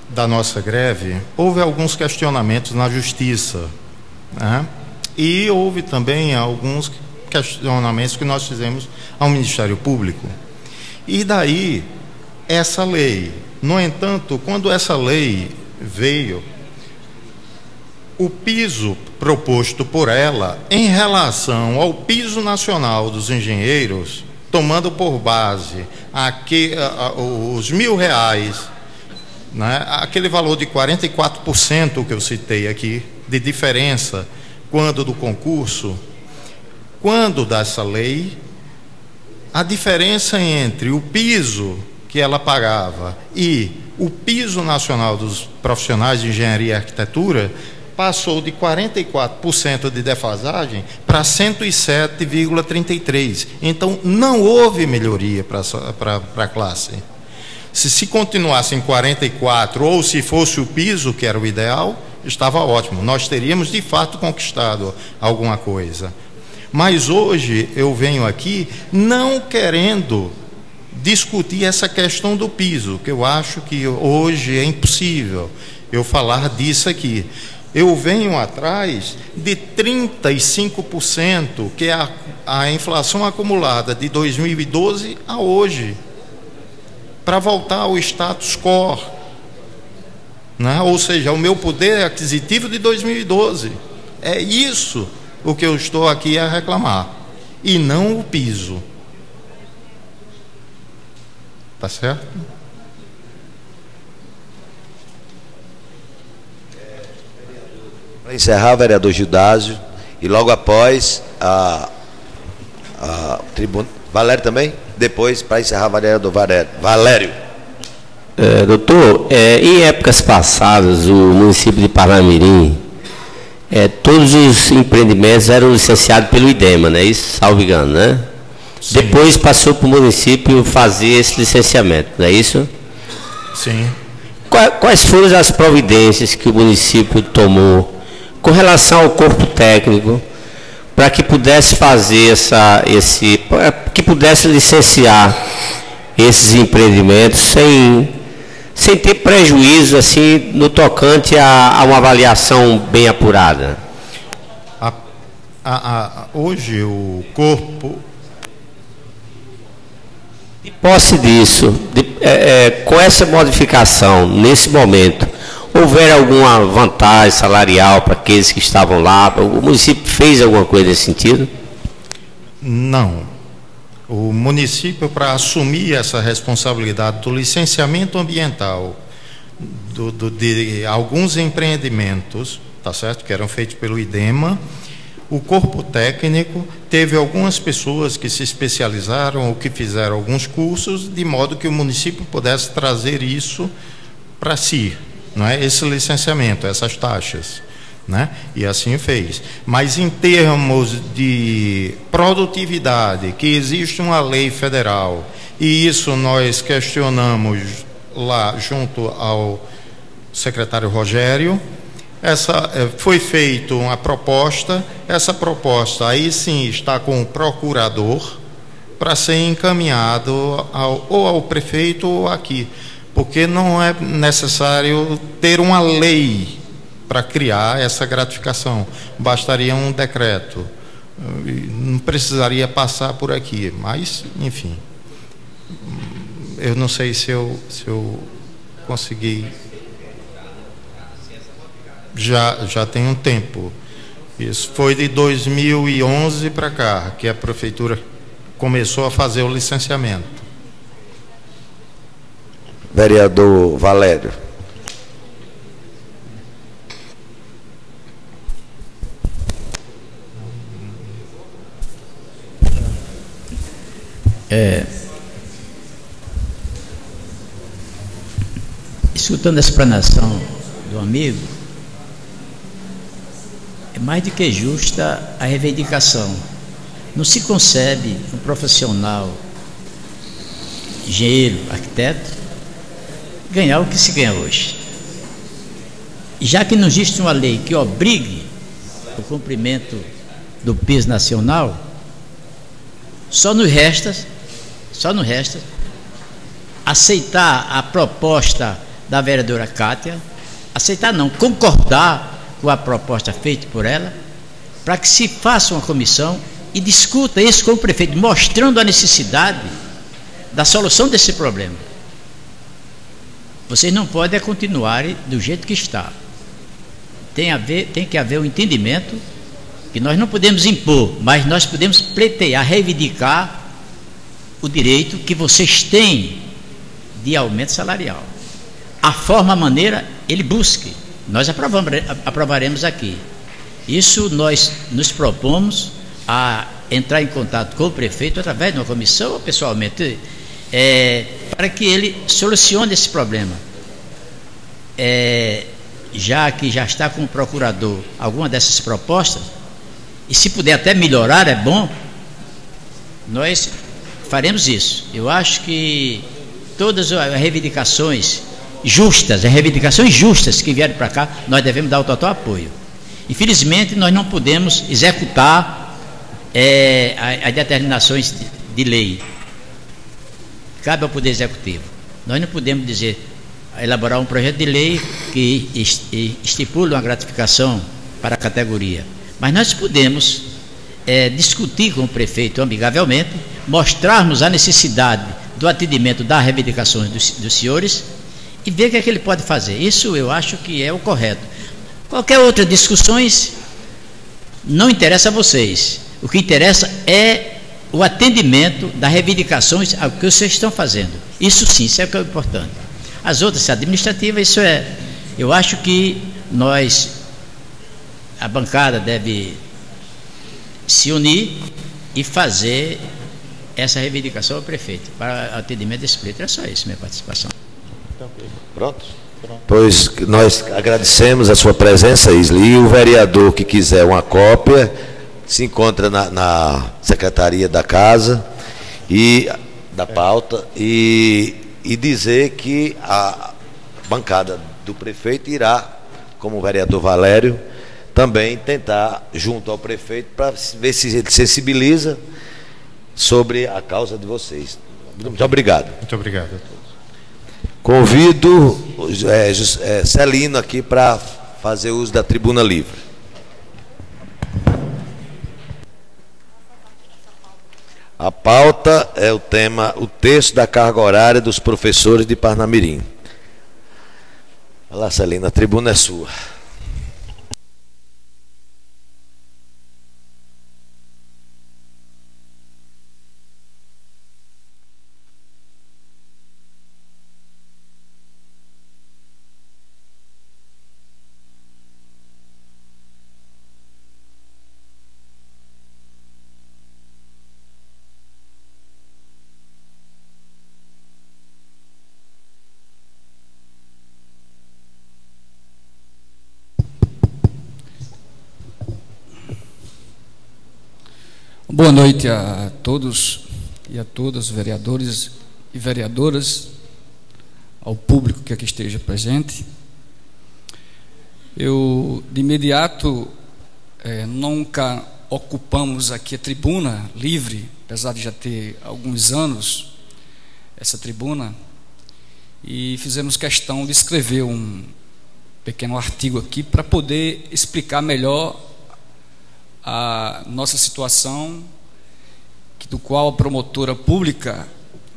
da nossa greve, houve alguns questionamentos na Justiça, né? E houve também alguns questionamentos que nós fizemos ao Ministério Público. E daí, essa lei. No entanto, quando essa lei veio, o piso proposto por ela, em relação ao piso nacional dos engenheiros, tomando por base os R$1.000, né, aquele valor de 44% que eu citei aqui, de diferença quando do concurso, quando dessa lei, a diferença entre o piso que ela pagava e o piso nacional dos profissionais de engenharia e arquitetura passou de 44% de defasagem para 107,33%. Então, não houve melhoria para a classe. Se continuasse em 44%, ou se fosse o piso, que era o ideal, estava ótimo. Nós teríamos, de fato, conquistado alguma coisa. Mas hoje eu venho aqui não querendo discutir essa questão do piso, que eu acho que hoje é impossível eu falar disso aqui. Eu venho atrás de 35%, que é a inflação acumulada de 2012 a hoje, para voltar ao status quo, né? Ou seja, o meu poder aquisitivo de 2012. É isso o que eu estou aqui a reclamar, e não o piso. Tá certo? Para encerrar, vereador Gildásio, e logo após a tribuna. Valério também? Depois, para encerrar, vereador Valério. Doutor, em épocas passadas, o município de Parnamirim, todos os empreendimentos eram licenciados pelo IDEMA, né? Isso, salvo engano, né? Sim. Depois passou para o município fazer esse licenciamento, não é isso? Sim. Quais foram as providências que o município tomou com relação ao corpo técnico para que pudesse fazer que pudesse licenciar esses empreendimentos sem ter prejuízo assim no tocante a uma avaliação bem apurada? Hoje o corpo, de posse disso, com essa modificação nesse momento, houver alguma vantagem salarial para aqueles que estavam lá? O município fez alguma coisa nesse sentido? Não. O município, para assumir essa responsabilidade do licenciamento ambiental de alguns empreendimentos, tá certo, que eram feitos pelo IDEMA, o corpo técnico teve algumas pessoas que se especializaram ou que fizeram alguns cursos, de modo que o município pudesse trazer isso para si, não é? Esse licenciamento, essas taxas, né? E assim fez. Mas em termos de produtividade, que existe uma lei federal, e isso nós questionamos lá junto ao secretário Rogério, foi feita uma proposta, essa proposta aí sim está com o procurador para ser encaminhado ou ao prefeito ou aqui, porque não é necessário ter uma lei para criar essa gratificação, bastaria um decreto, não precisaria passar por aqui, mas enfim, eu não sei se eu consegui. Já tem um tempo. Isso foi de 2011 para cá, que a prefeitura começou a fazer o licenciamento. Vereador Valério. Escutando a explanação do amigo, é mais do que justa a reivindicação. Não se concebe um profissional, engenheiro, arquiteto, ganhar o que se ganha hoje. E já que não existe uma lei que obrigue o cumprimento do piso nacional, só nos resta aceitar a proposta da vereadora Cátia, aceitar não, concordar com a proposta feita por ela, para que se faça uma comissão e discuta isso com o prefeito, mostrando a necessidade da solução desse problema. Vocês não podem continuar do jeito que está. Tem que haver um entendimento que nós não podemos impor, mas nós podemos pleitear, reivindicar o direito que vocês têm de aumento salarial. A forma, a maneira, ele busque. Nós aprovaremos aqui. Isso nós nos propomos a entrar em contato com o prefeito através de uma comissão ou pessoalmente, para que ele solucione esse problema. Já que já está com o procurador alguma dessas propostas, e se puder até melhorar, é bom, nós faremos isso. Eu acho que todas as reivindicações justas que vieram para cá, nós devemos dar o total apoio. Infelizmente, nós não podemos executar as determinações de lei. Cabe ao Poder Executivo. Nós não podemos elaborar um projeto de lei que estipule uma gratificação para a categoria. Mas nós podemos discutir com o prefeito amigavelmente, mostrarmos a necessidade do atendimento das reivindicações dos senhores e ver o que é que ele pode fazer. Isso eu acho que é o correto. Qualquer outra discussões não interessa a vocês. O que interessa é o atendimento das reivindicações ao que vocês estão fazendo. Isso sim, isso é o que é importante. As outras administrativas, eu acho que a bancada deve se unir e fazer essa reivindicação ao prefeito para atendimento desse pleito. É só isso, minha participação. Pronto? Pois nós agradecemos a sua presença, Isli, e o vereador que quiser uma cópia se encontra na secretaria da casa e da pauta e dizer que a bancada do prefeito irá, como o vereador Valério, também tentar, junto ao prefeito, para ver se ele sensibiliza sobre a causa de vocês. Muito obrigado. Muito obrigado a todos. Convido Celino aqui para fazer uso da tribuna livre. A pauta é o tema, o texto da carga horária dos professores de Parnamirim. Olha lá, Celino, a tribuna é sua. Boa noite a todos e a todas, vereadores e vereadoras, ao público que aqui esteja presente. Eu, de imediato, nunca ocupamos aqui a tribuna livre, apesar de já ter alguns anos essa tribuna, e fizemos questão de escrever um pequeno artigo aqui para poder explicar melhor a nossa situação, do qual a promotora pública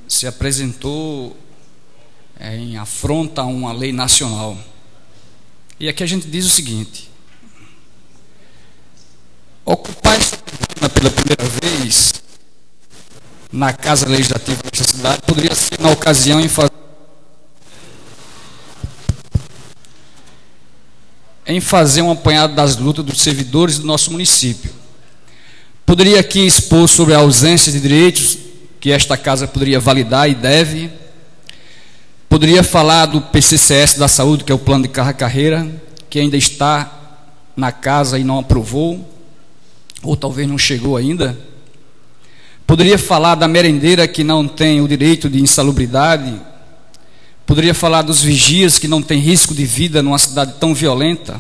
se apresentou em afronta a uma lei nacional. E aqui a gente diz o seguinte: ocupar essa tribuna pela primeira vez na Casa Legislativa desta cidade poderia ser na ocasião em fazer um apanhado das lutas dos servidores do nosso município. Poderia aqui expor sobre a ausência de direitos que esta casa poderia validar e deve. Poderia falar do PCCS da saúde, que é o plano de carreira, que ainda está na casa e não aprovou, ou talvez não chegou ainda. Poderia falar da merendeira, que não tem o direito de insalubridade. Poderia falar dos vigias, que não tem risco de vida numa cidade tão violenta,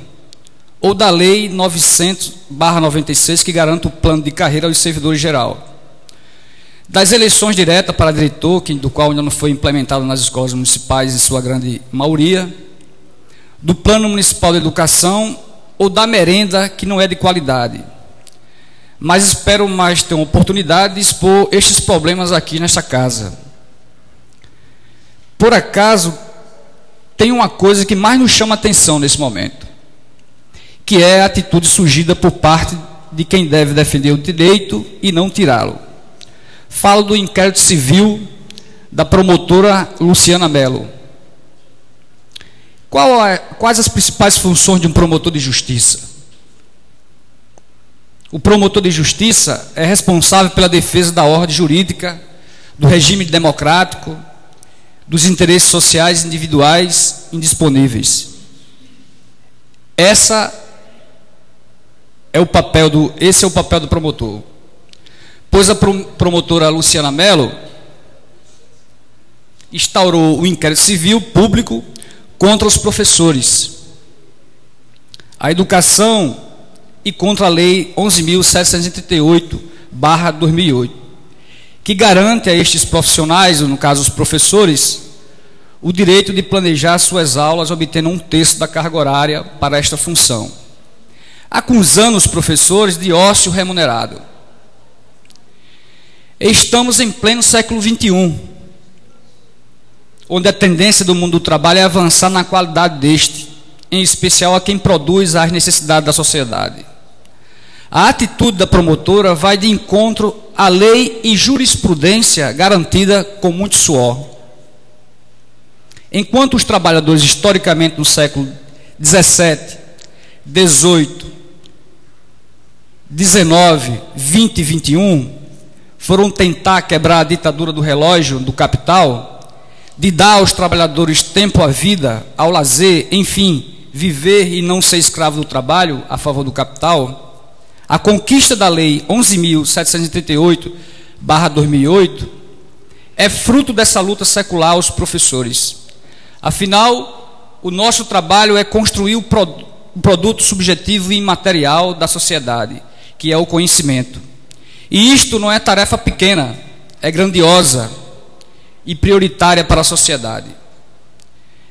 ou da lei 900/96, que garante o plano de carreira aos servidores geral. Das eleições diretas para diretor, do qual ainda não foi implementado nas escolas municipais, em sua grande maioria, do plano municipal de educação, ou da merenda, que não é de qualidade. Mas espero mais ter uma oportunidade de expor estes problemas aqui nesta casa. Por acaso, tem uma coisa que mais nos chama a atenção nesse momento, que é a atitude surgida por parte de quem deve defender o direito e não tirá-lo. Falo do inquérito civil da promotora Luciana Mello. Quais as principais funções de um promotor de justiça? O promotor de justiça é responsável pela defesa da ordem jurídica, do regime democrático, dos interesses sociais individuais indisponíveis. Esse é o papel do promotor. Pois a promotora Luciana Mello instaurou o inquérito civil público contra os professores, a educação e contra a Lei 11.738/2008, que garante a estes profissionais, no caso os professores, o direito de planejar suas aulas obtendo 1/3 da carga horária para esta função, acusando os professores de ócio remunerado. Estamos em pleno século XXI, onde a tendência do mundo do trabalho é avançar na qualidade deste, em especial a quem produz as necessidades da sociedade. A atitude da promotora vai de encontro à lei e jurisprudência garantida com muito suor. Enquanto os trabalhadores, historicamente, no século XVII, XVIII, XIX, XX e XXI, foram tentar quebrar a ditadura do relógio do capital, de dar aos trabalhadores tempo à vida, ao lazer, enfim, viver e não ser escravo do trabalho a favor do capital, a conquista da Lei 11.738/2008 é fruto dessa luta secular aos professores. Afinal, o nosso trabalho é construir o produto subjetivo e imaterial da sociedade, que é o conhecimento. E isto não é tarefa pequena, é grandiosa e prioritária para a sociedade.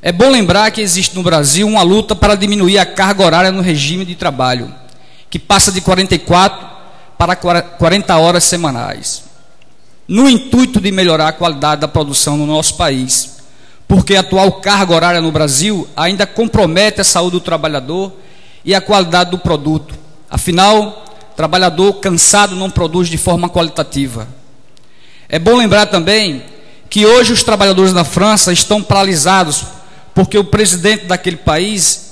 É bom lembrar que existe no Brasil uma luta para diminuir a carga horária no regime de trabalho, que passa de 44 para 40 horas semanais, no intuito de melhorar a qualidade da produção no nosso país, porque a atual carga horária no Brasil ainda compromete a saúde do trabalhador e a qualidade do produto. Afinal, trabalhador cansado não produz de forma qualitativa. É bom lembrar também que hoje os trabalhadores na França estão paralisados porque o presidente daquele país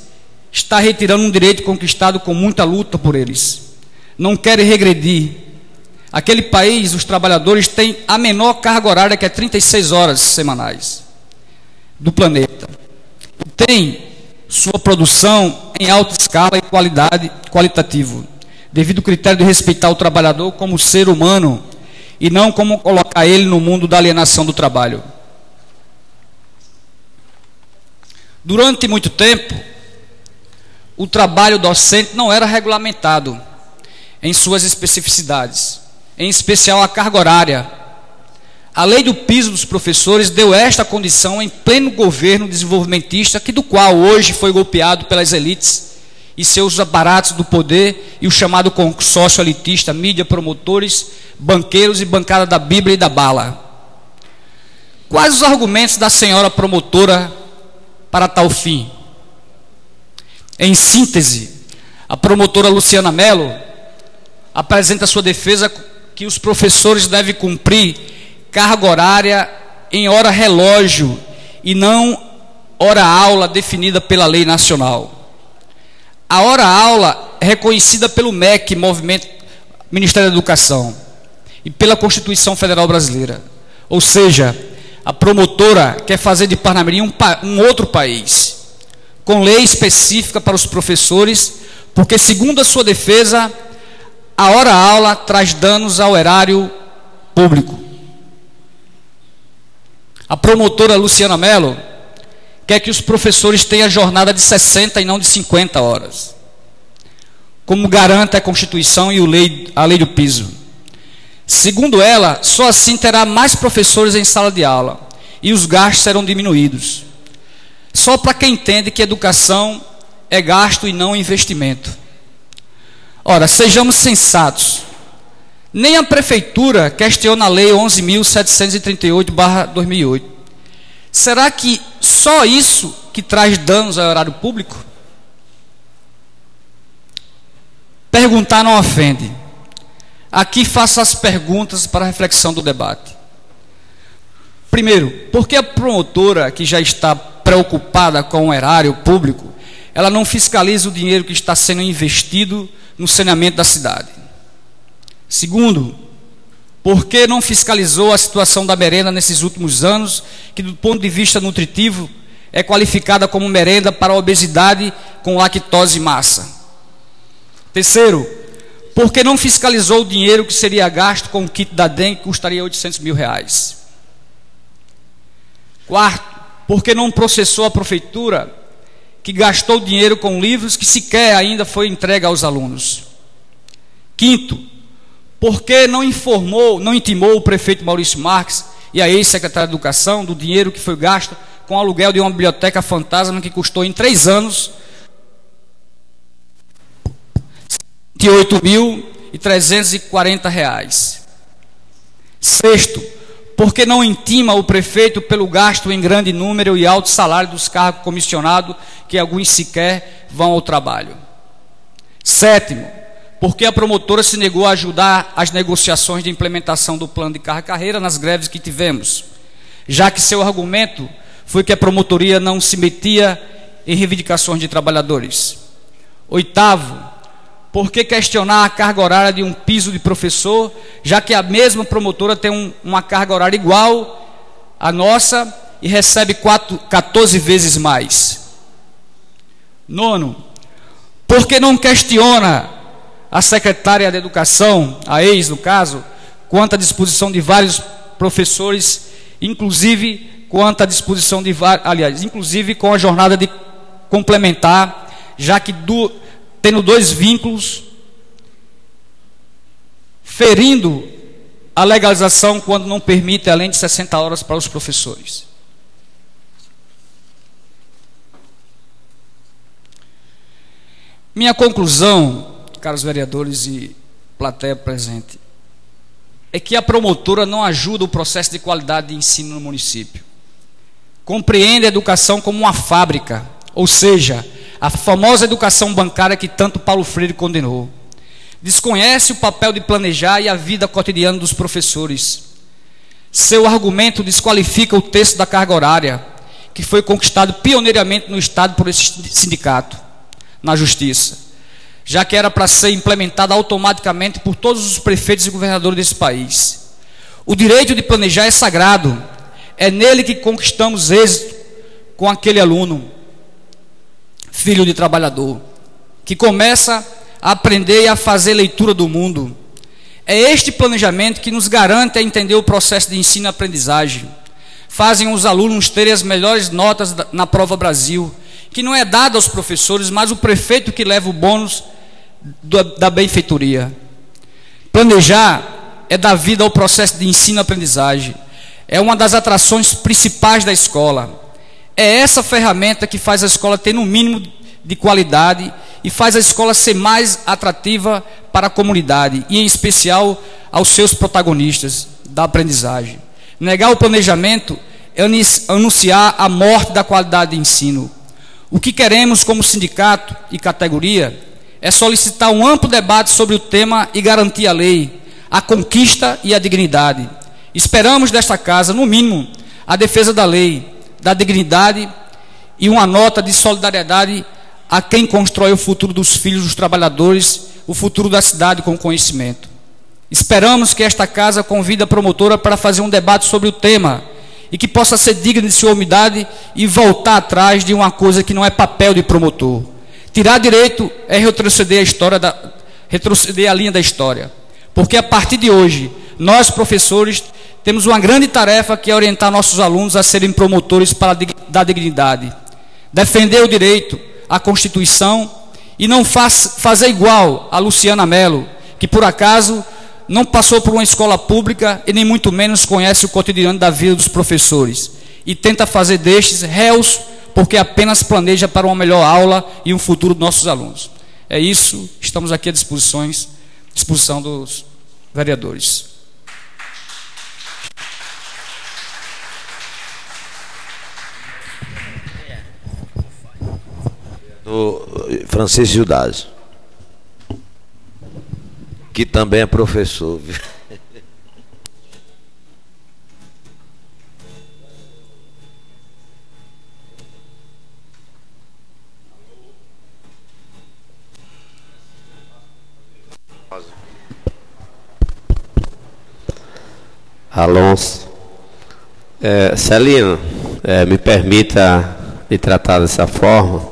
está retirando um direito conquistado com muita luta por eles. Não querem regredir. Aquele país, os trabalhadores têm a menor carga horária, que é 36 horas semanais, do planeta. Tem sua produção em alta escala e qualitativo, devido ao critério de respeitar o trabalhador como ser humano e não como colocar ele no mundo da alienação do trabalho. Durante muito tempo, o trabalho docente não era regulamentado em suas especificidades, em especial a carga horária. A lei do piso dos professores deu esta condição em pleno governo desenvolvimentista, do qual hoje foi golpeado pelas elites e seus aparatos do poder e o chamado consórcio elitista, mídia, promotores, banqueiros e bancada da Bíblia e da bala. Quais os argumentos da senhora promotora para tal fim? Em síntese, a promotora Luciana Mello apresenta sua defesa que os professores devem cumprir carga horária em hora relógio e não hora aula definida pela lei nacional. A hora aula é reconhecida pelo MEC, Ministério da Educação, e pela Constituição Federal Brasileira. Ou seja, a promotora quer fazer de Parnamirim um outro país, com lei específica para os professores, porque, segundo a sua defesa, a hora-aula traz danos ao erário público. A promotora Luciana Mello quer que os professores tenham jornada de 60 e não de 50 horas, como garante a Constituição e a lei do piso. Segundo ela, só assim terá mais professores em sala de aula e os gastos serão diminuídos. Só para quem entende que educação é gasto e não investimento. Ora, sejamos sensatos. Nem a prefeitura questiona a lei 11.738/2008. Será que só isso que traz danos ao erário público? Perguntar não ofende. Aqui faço as perguntas para a reflexão do debate. Primeiro, por que a promotora, que já está preocupada com o erário público, ela não fiscaliza o dinheiro que está sendo investido no saneamento da cidade? Segundo, por que não fiscalizou a situação da merenda nesses últimos anos, que do ponto de vista nutritivo é qualificada como merenda para a obesidade com lactose e massa? Terceiro, por que não fiscalizou o dinheiro que seria gasto com o kit da dengue, que custaria R$800 mil? Quarto, por que não processou a prefeitura, que gastou dinheiro com livros que sequer ainda foi entregue aos alunos? Quinto, por que não intimou o prefeito Maurício Marques e a ex-secretária de Educação do dinheiro que foi gasto com o aluguel de uma biblioteca fantasma que custou em 3 anos de R$8.340? Sexto, por que não intima o prefeito pelo gasto em grande número e alto salário dos cargos comissionados, que alguns sequer vão ao trabalho? Sétimo, porque a promotora se negou a ajudar as negociações de implementação do plano de carreira nas greves que tivemos, já que seu argumento foi que a promotoria não se metia em reivindicações de trabalhadores. Oitavo, por que questionar a carga horária de um piso de professor, já que a mesma promotora tem uma carga horária igual à nossa e recebe 14 vezes mais? Nono, por que não questiona a secretária de Educação, a ex no caso, quanto à disposição de vários professores, inclusive quanto à disposição de inclusive com a jornada de complementar, já que tendo 2 vínculos, ferindo a legalização quando não permite além de 60 horas para os professores? Minha conclusão, caros vereadores e plateia presente, é que a promotora não ajuda o processo de qualidade de ensino no município. Compreende a educação como uma fábrica, ou seja, a famosa educação bancária que tanto Paulo Freire condenou. Desconhece o papel de planejar e a vida cotidiana dos professores. Seu argumento desqualifica o texto da carga horária, que foi conquistado pioneiramente no Estado por esse sindicato, na Justiça, já que era para ser implementada automaticamente por todos os prefeitos e governadores desse país. O direito de planejar é sagrado, é nele que conquistamos êxito com aquele aluno, filho de trabalhador, que começa a aprender e a fazer leitura do mundo. É este planejamento que nos garante a entender o processo de ensino e aprendizagem. Fazem os alunos terem as melhores notas na Prova Brasil, que não é dada aos professores, mas o prefeito que leva o bônus da benfeitoria. Planejar é dar vida ao processo de ensino e aprendizagem. É uma das atrações principais da escola. É essa ferramenta que faz a escola ter um mínimo de qualidade e faz a escola ser mais atrativa para a comunidade, e em especial aos seus protagonistas da aprendizagem. Negar o planejamento é anunciar a morte da qualidade de ensino. O que queremos como sindicato e categoria é solicitar um amplo debate sobre o tema e garantir a lei, a conquista e a dignidade. Esperamos desta casa, no mínimo, a defesa da lei, da dignidade e uma nota de solidariedade a quem constrói o futuro dos filhos dos trabalhadores, o futuro da cidade com conhecimento. Esperamos que esta casa convide a promotora para fazer um debate sobre o tema e que possa ser digna de sua umidade e voltar atrás de uma coisa que não é papel de promotor. Tirar direito é retroceder a linha da história, porque a partir de hoje, nós professores temos uma grande tarefa, que é orientar nossos alunos a serem promotores da dignidade, defender o direito, a Constituição, e não fazer igual a Luciana Mello, que por acaso não passou por uma escola pública e nem muito menos conhece o cotidiano da vida dos professores, e tenta fazer destes réus porque apenas planeja para uma melhor aula e um futuro dos nossos alunos. É isso, estamos aqui à disposição dos vereadores. Do Francisco Gildas, que também é professor. Alonso. Celino, me permita me tratar dessa forma.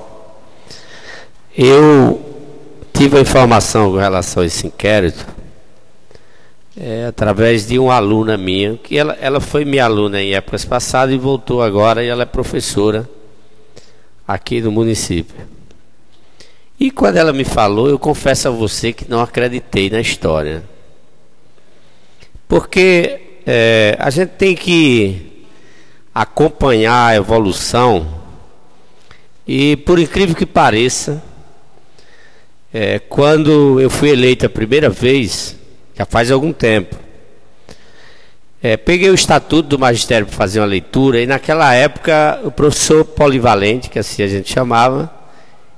Eu tive a informação com relação a esse inquérito através de uma aluna minha, que ela foi minha aluna em épocas passadas e voltou agora, e ela é professora aqui no município. E quando ela me falou, eu confesso a você que não acreditei na história. Porque a gente tem que acompanhar a evolução, e por incrível que pareça, quando eu fui eleito a primeira vez, já faz algum tempo, peguei o estatuto do magistério para fazer uma leitura, e naquela época o professor polivalente, que assim a gente chamava,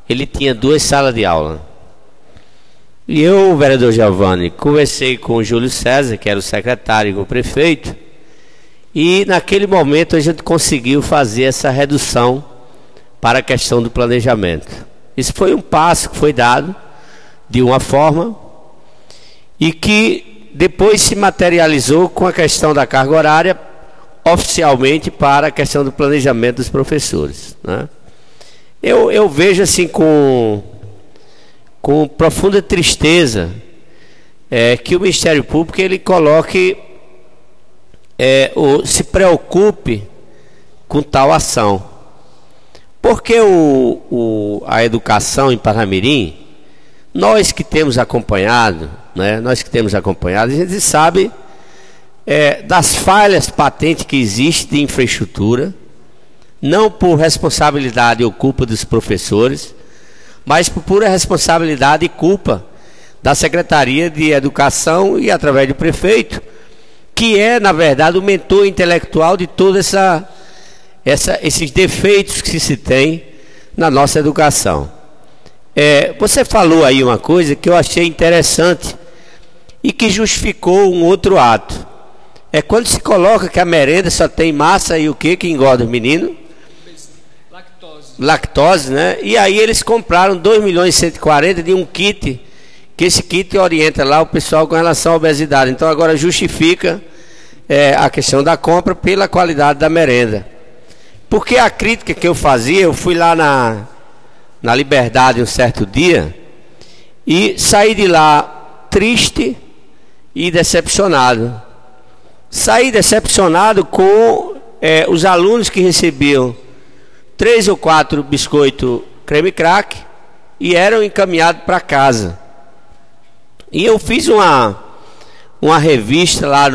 ele tinha 2 salas de aula. E eu, o vereador Giovanni, conversei com o Júlio César, que era o secretário, e com o prefeito, e naquele momento a gente conseguiu fazer essa redução para a questão do planejamento. Isso foi um passo que foi dado de uma forma e que depois se materializou com a questão da carga horária oficialmente para a questão do planejamento dos professores, né? Eu vejo assim com profunda tristeza que o Ministério Público ele coloque ou se preocupe com tal ação, porque a educação em Parnamirim, nós que temos acompanhado, né, a gente sabe das falhas patentes que existem de infraestrutura, não por responsabilidade ou culpa dos professores, mas por pura responsabilidade e culpa da Secretaria de Educação e através do prefeito, que é, na verdade, o mentor intelectual de todos esses defeitos que se tem na nossa educação. Você falou aí uma coisa que eu achei interessante e que justificou um outro ato. Quando se coloca que a merenda só tem massa e o que engorda os meninos? Lactose, né? E aí eles compraram 2.140.000 de um kit, que esse kit orienta lá o pessoal com relação à obesidade. Então agora justifica a questão da compra pela qualidade da merenda. Porque a crítica que eu fazia, eu fui lá na Liberdade um certo dia e saí de lá triste e decepcionado. Saí decepcionado com os alunos que recebiam 3 ou 4 biscoitos creme crack e eram encaminhados para casa. E eu fiz uma revista lá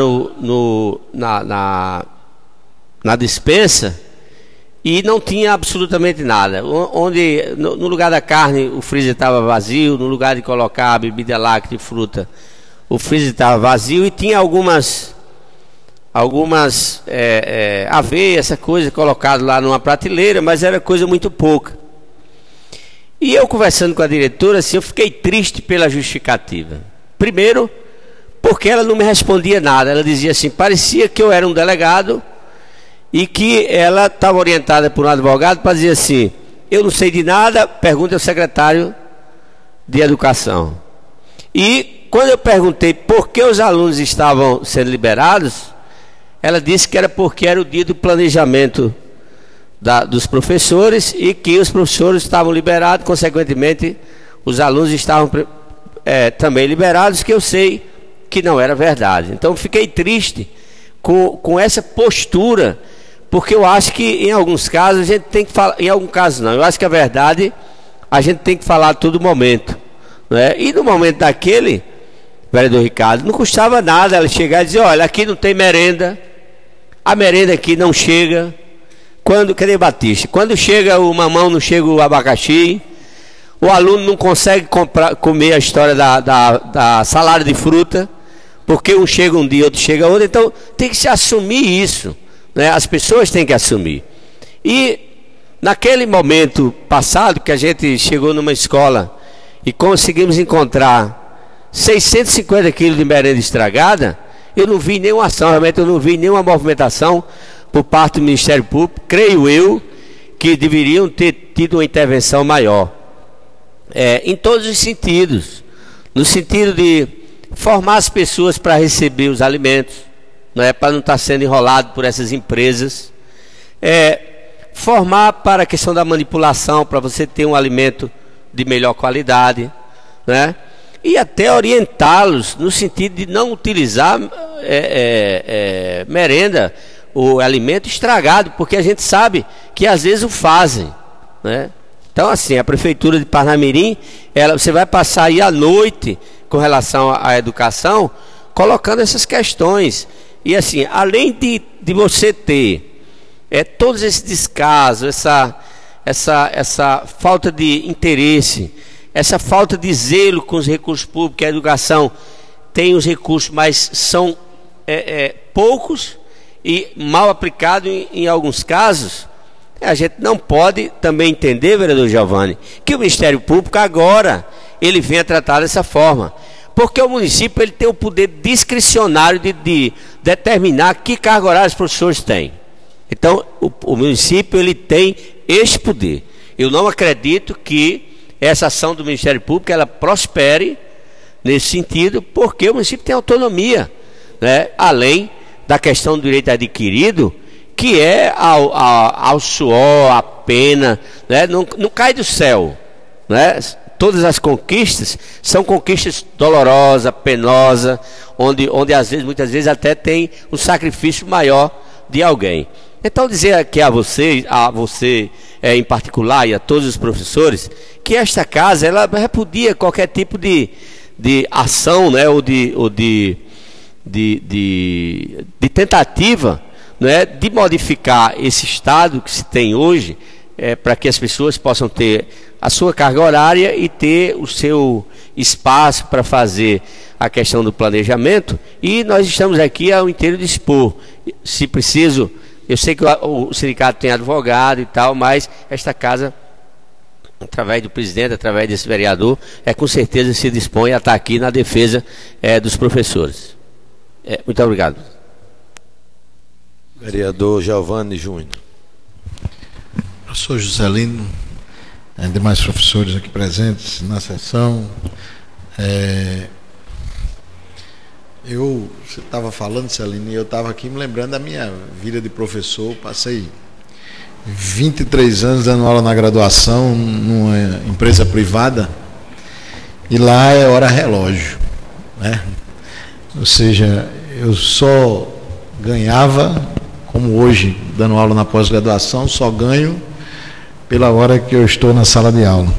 na dispensa e não tinha absolutamente nada. Onde no lugar da carne o freezer estava vazio, no lugar de colocar a bebida láctea e fruta o freezer estava vazio, e tinha algumas aveia, essa coisa colocado lá numa prateleira, mas era coisa muito pouca. E eu conversando com a diretora, assim, eu fiquei triste pela justificativa. Primeiro, porque ela não me respondia nada. Ela dizia assim, parecia que eu era um delegado e que ela estava orientada por um advogado para dizer assim, eu não sei de nada, pergunte ao secretário de Educação. E quando eu perguntei por que os alunos estavam sendo liberados, ela disse que era porque era o dia do planejamento dos professores e que os professores estavam liberados, consequentemente os alunos estavam também liberados, que eu sei que não era verdade. Então fiquei triste com essa postura, porque eu acho que em alguns casos a gente tem que falar, em algum caso não, eu acho que a verdade a gente tem que falar a todo momento, né? E no momento daquele, vereador Ricardo, não custava nada ela chegar e dizer, olha, aqui não tem merenda, a merenda aqui não chega. Cadê Batista? Quando chega o mamão, não chega o abacaxi, o aluno não consegue comer a história da salada de fruta, porque um chega um dia, outro chega outro. Então tem que se assumir isso, né? As pessoas têm que assumir. E naquele momento passado, que a gente chegou numa escola e conseguimos encontrar 650 quilos de merenda estragada, eu não vi nenhuma ação, realmente eu não vi nenhuma movimentação por parte do Ministério Público. Creio eu que deveriam ter tido uma intervenção maior, em todos os sentidos, no sentido de formar as pessoas para receber os alimentos, não é, para não estar sendo enrolado por essas empresas. Formar para a questão da manipulação, para você ter um alimento de melhor qualidade, né? E até orientá-los no sentido de não utilizar merenda ou alimento estragado, porque a gente sabe que às vezes o fazem, né? Então, assim, a prefeitura de Parnamirim, você vai passar aí à noite com relação à educação, colocando essas questões. E assim, além de você ter todos esses descasos, essa falta de interesse, essa falta de zelo com os recursos públicos, que a educação tem os recursos, mas são poucos e mal aplicados em alguns casos, a gente não pode também entender, vereador Giovanni, que o Ministério Público agora ele venha tratar dessa forma, porque o município ele tem o poder discricionário de determinar que carga horária os professores têm. Então, o município ele tem este poder. Eu não acredito que essa ação do Ministério Público ela prospere nesse sentido, porque o município tem autonomia, né? Além da questão do direito adquirido, que é ao suor, à pena, né? Não cai do céu, né? Todas as conquistas são conquistas dolorosas, penosas, onde muitas vezes até tem um sacrifício maior de alguém. Então dizer aqui a você em particular e a todos os professores, que esta casa ela repudia qualquer tipo de ação, né, ou de tentativa, né, de modificar esse estado que se tem hoje, para que as pessoas possam ter a sua carga horária e ter o seu espaço para fazer a questão do planejamento. E nós estamos aqui ao inteiro dispor. Se preciso, eu sei que o sindicato tem advogado e tal, mas esta casa, através do presidente, através desse vereador, com certeza se dispõe a estar aqui na defesa dos professores. Muito obrigado. Vereador Giovanni Júnior. Professor Juscelino, demais professores aqui presentes na sessão. Você estava falando, Celino, e eu estava aqui me lembrando da minha vida de professor. Passei 23 anos dando aula na graduação numa empresa privada, e lá é hora relógio, né? Ou seja, eu só ganhava, como hoje, dando aula na pós-graduação, só ganho pela hora que eu estou na sala de aula.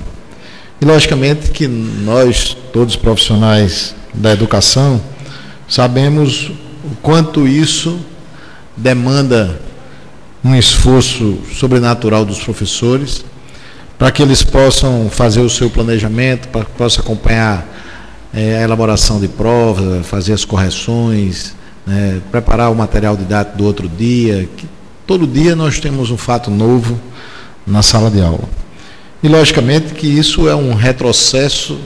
E logicamente que nós, todos profissionais da educação, sabemos o quanto isso demanda um esforço sobrenatural dos professores, para que eles possam fazer o seu planejamento, para que possam acompanhar a elaboração de provas, fazer as correções, né, preparar o material didático do outro dia, que todo dia nós temos um fato novo na sala de aula. E logicamente que isso é um retrocesso,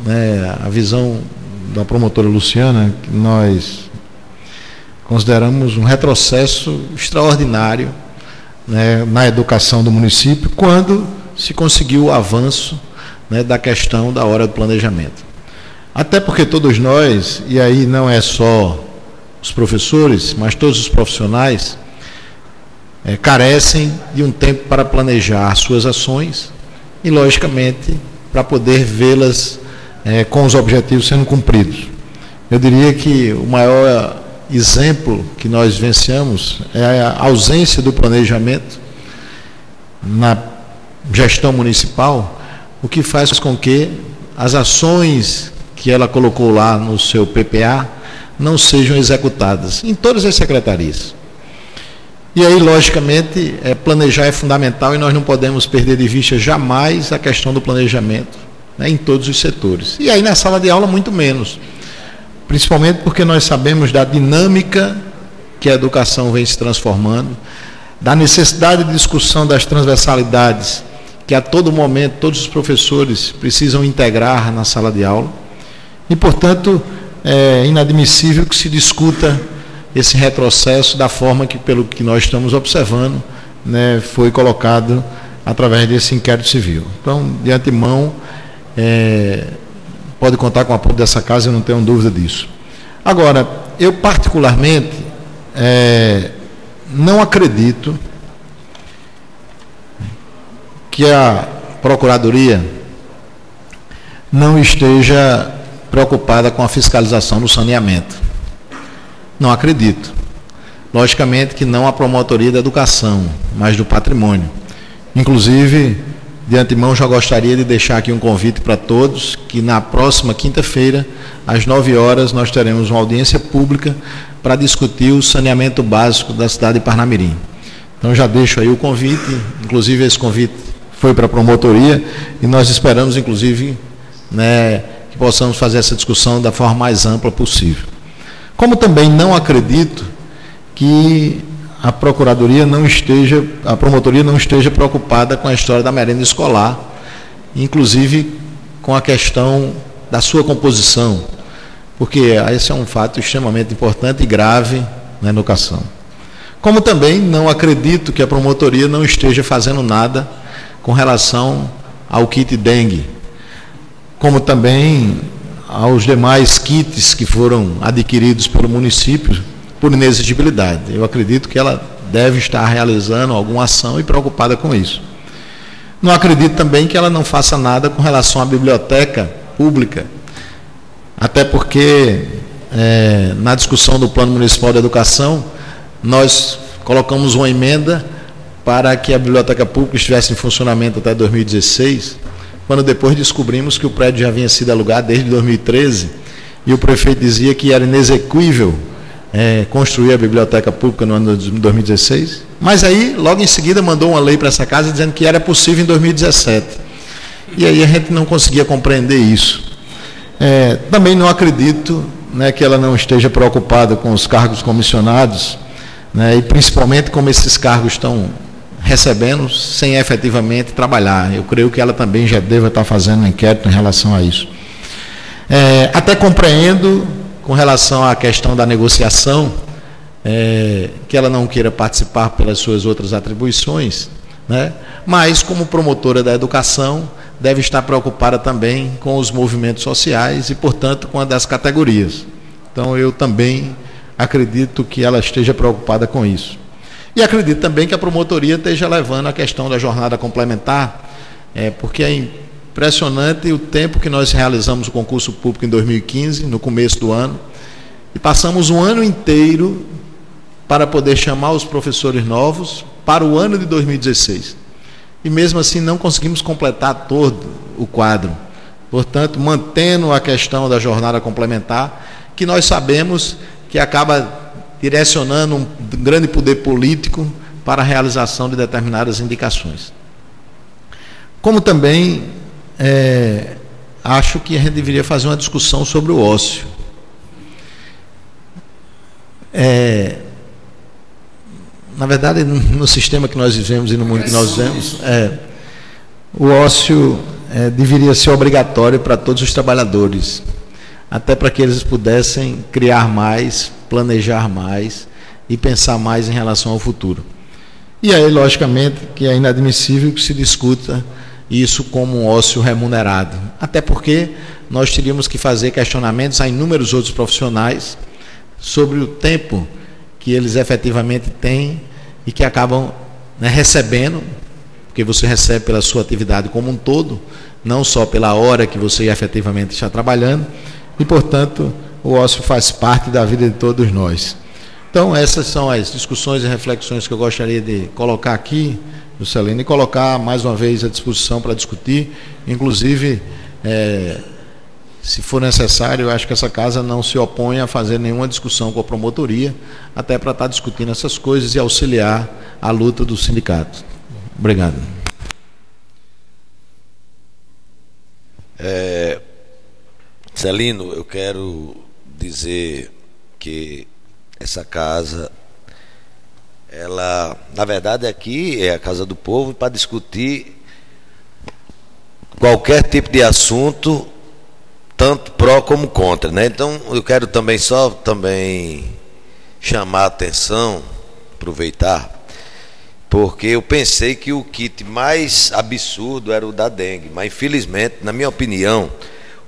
né, a visão da promotora Luciana, que nós consideramos um retrocesso extraordinário, né, na educação do município, quando se conseguiu o avanço, né, da questão da hora do planejamento. Até porque todos nós, e aí não é só os professores, mas todos os profissionais, carecem de um tempo para planejar suas ações e, logicamente, para poder vê-las com os objetivos sendo cumpridos. Eu diria que o maior exemplo que nós vivenciamos é a ausência do planejamento na gestão municipal, o que faz com que as ações que ela colocou lá no seu PPA não sejam executadas em todas as secretarias. E aí, logicamente, planejar é fundamental e nós não podemos perder de vista jamais a questão do planejamento, né, em todos os setores. E aí, na sala de aula, muito menos. Principalmente porque nós sabemos da dinâmica que a educação vem se transformando, da necessidade de discussão das transversalidades que a todo momento todos os professores precisam integrar na sala de aula. E, portanto, é inadmissível que se discuta esse retrocesso da forma que, pelo que nós estamos observando, né, foi colocado através desse inquérito civil. Então, de antemão, pode contar com o apoio dessa casa, eu não tenho dúvida disso. Agora, eu particularmente não acredito que a Procuradoria não esteja preocupada com a fiscalização do saneamento. Não acredito. Logicamente que não a Promotoria da Educação, mas do Patrimônio. Inclusive, de antemão, já gostaria de deixar aqui um convite para todos, que na próxima quinta-feira, às 9 horas, nós teremos uma audiência pública para discutir o saneamento básico da cidade de Parnamirim. Então, já deixo aí o convite, inclusive esse convite foi para a promotoria, e nós esperamos, inclusive, que possamos fazer essa discussão da forma mais ampla possível. Como também não acredito que a Procuradoria não esteja, a Promotoria não esteja preocupada com a história da merenda escolar, inclusive com a questão da sua composição, porque esse é um fato extremamente importante e grave na educação. Como também não acredito que a Promotoria não esteja fazendo nada com relação ao kit dengue, como também aos demais kits que foram adquiridos pelo município por inexigibilidade. Eu acredito que ela deve estar realizando alguma ação e preocupada com isso. Não acredito também que ela não faça nada com relação à biblioteca pública, até porque na discussão do Plano Municipal de Educação, nós colocamos uma emenda para que a biblioteca pública estivesse em funcionamento até 2016, quando depois descobrimos que o prédio já havia sido alugado desde 2013, e o prefeito dizia que era inexequível construir a biblioteca pública no ano de 2016, mas aí, logo em seguida, mandou uma lei para essa casa dizendo que era possível em 2017. E aí a gente não conseguia compreender isso. Também não acredito que ela não esteja preocupada com os cargos comissionados, e principalmente como esses cargos estão recebendo sem efetivamente trabalhar. Eu creio que ela também já deva estar fazendo um inquérito em relação a isso. Até compreendo, com relação à questão da negociação, que ela não queira participar pelas suas outras atribuições, mas como promotora da educação, deve estar preocupada também com os movimentos sociais e, portanto, com a das categorias. Então, eu também acredito que ela esteja preocupada com isso. E acredito também que a promotoria esteja levando a questão da jornada complementar, porque é impressionante o tempo que nós realizamos o concurso público em 2015, no começo do ano, e passamos um ano inteiro para poder chamar os professores novos para o ano de 2016. E mesmo assim não conseguimos completar todo o quadro. Portanto, mantendo a questão da jornada complementar, que nós sabemos que acaba direcionando um grande poder político para a realização de determinadas indicações. Como também acho que a gente deveria fazer uma discussão sobre o ócio. Na verdade, no sistema que nós vivemos e no mundo que nós vivemos, o ócio deveria ser obrigatório para todos os trabalhadores, até para que eles pudessem criar mais, planejar mais e pensar mais em relação ao futuro. E aí, logicamente, que é inadmissível que se discuta isso como um ócio remunerado, até porque nós teríamos que fazer questionamentos a inúmeros outros profissionais sobre o tempo que eles efetivamente têm e que acabam recebendo, porque você recebe pela sua atividade como um todo, não só pela hora que você efetivamente está trabalhando, e, portanto, o ócio faz parte da vida de todos nós. Então, essas são as discussões e reflexões que eu gostaria de colocar aqui, Juscelino, e colocar mais uma vez à disposição para discutir, inclusive, se for necessário, eu acho que essa casa não se opõe a fazer nenhuma discussão com a promotoria, até para estar discutindo essas coisas e auxiliar a luta do sindicato. Obrigado. Celino, eu quero dizer que essa casa, ela, na verdade, aqui é a Casa do Povo para discutir qualquer tipo de assunto, tanto pró como contra, Então, eu quero também chamar a atenção, aproveitar, porque eu pensei que o kit mais absurdo era o da dengue, mas infelizmente, na minha opinião,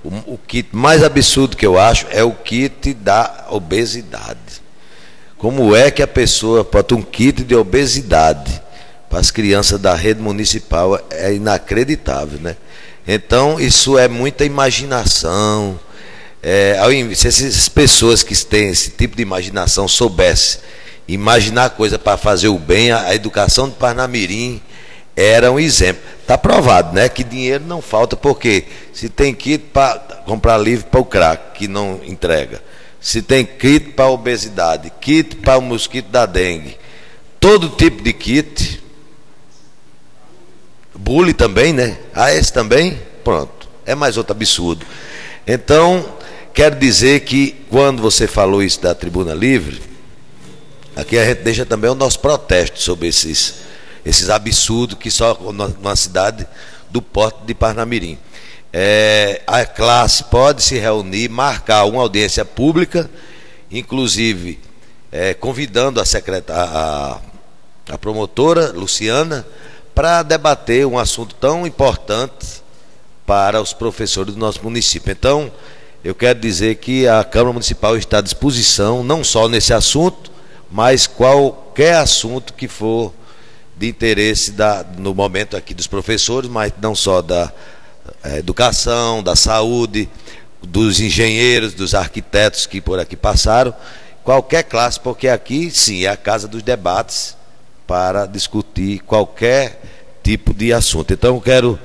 o kit mais absurdo que eu acho é o kit da obesidade. Como é que a pessoa bota um kit de obesidade para as crianças da rede municipal? É inacreditável, né? Então, isso é muita imaginação. Se essas pessoas que têm esse tipo de imaginação soubessem imaginar coisa para fazer o bem, a educação de Parnamirim era um exemplo. Está provado, né, que dinheiro não falta, porque se tem kit para comprar livro para o crack, que não entrega, se tem kit para a obesidade, kit para o mosquito da dengue, todo tipo de kit, bullying também, né? Esse também, pronto, é mais outro absurdo. Então, quero dizer que quando você falou isso da Tribuna Livre, aqui a gente deixa também o nosso protesto sobre esses absurdos que só numa cidade do porte de Parnamirim. A classe pode se reunir, marcar uma audiência pública, inclusive convidando a promotora Luciana para debater um assunto tão importante para os professores do nosso município. Então, eu quero dizer que a Câmara Municipal está à disposição, não só nesse assunto, mas qualquer assunto que for de interesse no momento aqui dos professores, mas não só da educação, da saúde, dos engenheiros, dos arquitetos que por aqui passaram, qualquer classe, porque aqui sim é a casa dos debates para discutir qualquer tipo de assunto. Então eu quero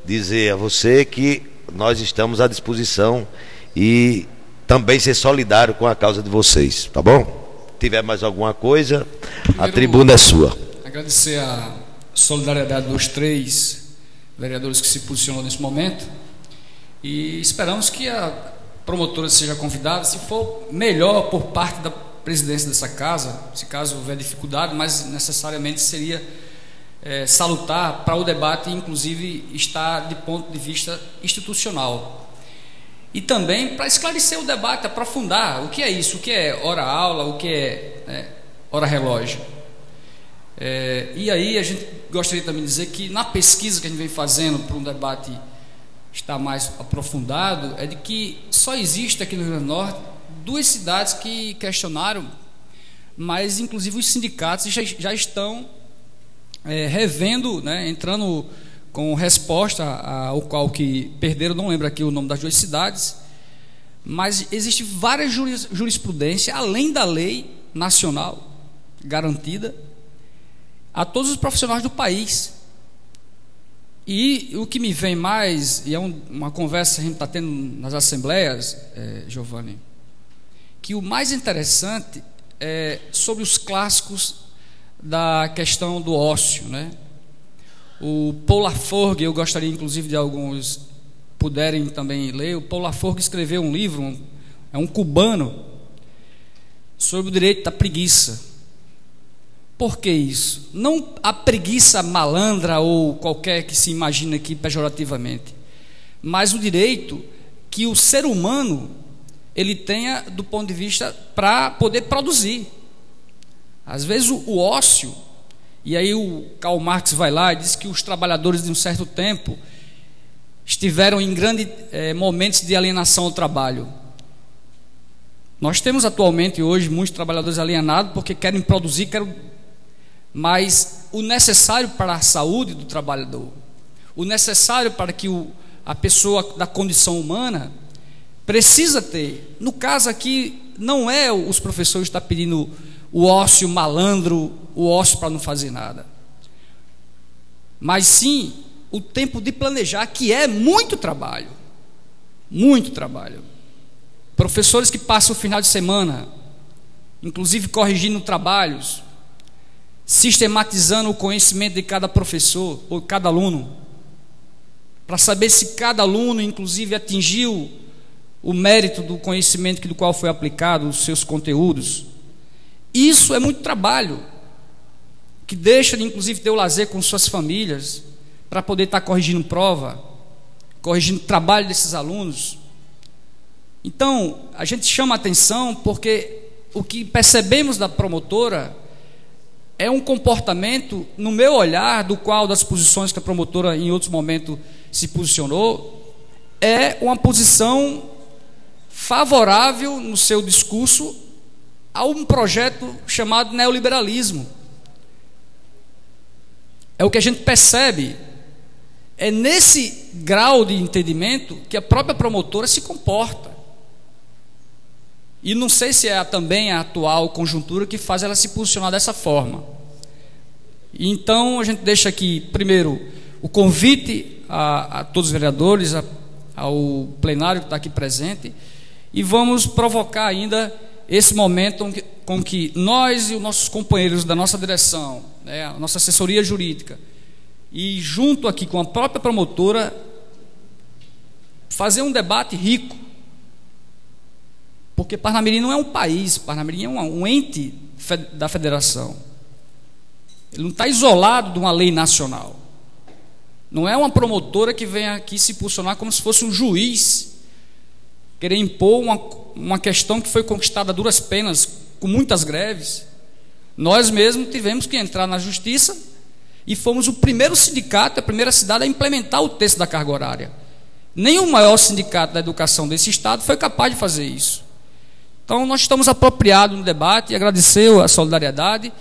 dizer a você que nós estamos à disposição e também ser solidário com a causa de vocês, tá bom? Se tiver mais alguma coisa, a tribuna é sua. Agradecer a solidariedade dos 3 vereadores que se posicionou nesse momento e esperamos que a promotora seja convidada, se for melhor por parte da presidência dessa casa, se caso houver dificuldade, mas necessariamente seria salutar para o debate, inclusive estar de ponto de vista institucional e também para esclarecer o debate, aprofundar o que é isso, o que é hora-aula, o que é hora-relógio. E aí a gente gostaria também de dizer que na pesquisa que a gente vem fazendo para um debate estar mais aprofundado, é de que só existe aqui no Rio Grande do Norte 2 cidades que questionaram, mas inclusive os sindicatos já estão revendo, né, entrando com resposta ao qual que perderam, não lembro aqui o nome das 2 cidades, mas existe várias jurisprudências, além da lei nacional garantida a todos os profissionais do país. E o que me vem mais, e é uma conversa que a gente está tendo nas assembleias, Giovanni, que o mais interessante é sobre os clássicos da questão do ócio, né? O Paul Laforgue, eu gostaria inclusive de alguns puderem também ler. O Paul Laforgue escreveu um livro, é um cubano, sobre o direito da preguiça. Por que isso? Não a preguiça malandra ou qualquer que se imagine aqui pejorativamente, mas o direito que o ser humano ele tenha do ponto de vista para poder produzir. Às vezes o ócio, e aí o Karl Marx vai lá e diz que os trabalhadores de um certo tempo estiveram em grandes momentos de alienação ao trabalho. Nós temos atualmente hoje muitos trabalhadores alienados porque querem produzir, mas o necessário para a saúde do trabalhador, o necessário para que a pessoa da condição humana precisa ter. No caso aqui, não é os professores que estão pedindo o ócio malandro, o ócio para não fazer nada, mas sim o tempo de planejar, que é muito trabalho. Muito trabalho. Professores que passam o final de semana, inclusive corrigindo trabalhos, sistematizando o conhecimento de cada professor ou cada aluno, para saber se cada aluno, inclusive, atingiu o mérito do conhecimento do qual foi aplicado, os seus conteúdos. Isso é muito trabalho, que deixa de, inclusive, ter o lazer com suas famílias, para poder estar corrigindo prova, corrigindo trabalho desses alunos. Então, a gente chama a atenção porque o que percebemos da promotora é um comportamento, no meu olhar, do qual das posições que a promotora em outros momentos se posicionou, é uma posição favorável no seu discurso há um projeto chamado neoliberalismo. É o que a gente percebe. É nesse grau de entendimento que a própria promotora se comporta. E não sei se é também a atual conjuntura que faz ela se posicionar dessa forma. Então, a gente deixa aqui, primeiro, o convite a todos os vereadores, ao plenário que está aqui presente, e vamos provocar ainda esse momento com que nós e os nossos companheiros da nossa direção, a nossa assessoria jurídica, e junto aqui com a própria promotora, fazer um debate rico, porque Parnamirim não é um país, Parnamirim é um ente da federação. Ele não está isolado de uma lei nacional. Não é uma promotora que vem aqui se posicionar como se fosse um juiz, querer impor uma questão que foi conquistada a duras penas, com muitas greves. Nós mesmos tivemos que entrar na justiça e fomos o primeiro sindicato, a primeira cidade a implementar o texto da carga horária. Nem o maior sindicato da educação desse estado foi capaz de fazer isso. Então, nós estamos apropriados no debate e agradecer a solidariedade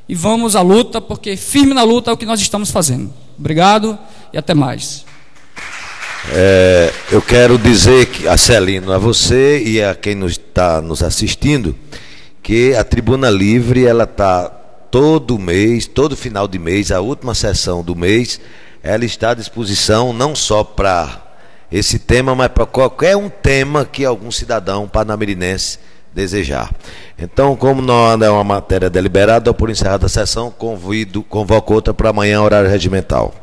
e vamos à luta, porque firme na luta é o que nós estamos fazendo. Obrigado e até mais. Eu quero dizer que, a Celino, a você e a quem está nos assistindo, que a Tribuna Livre, ela está todo mês, todo final de mês, a última sessão do mês, ela está à disposição não só para esse tema, mas para qualquer um tema que algum cidadão parnamirinense desejar. Então, como não é uma matéria deliberada, por encerrada a sessão, convoco outra para amanhã, horário regimental.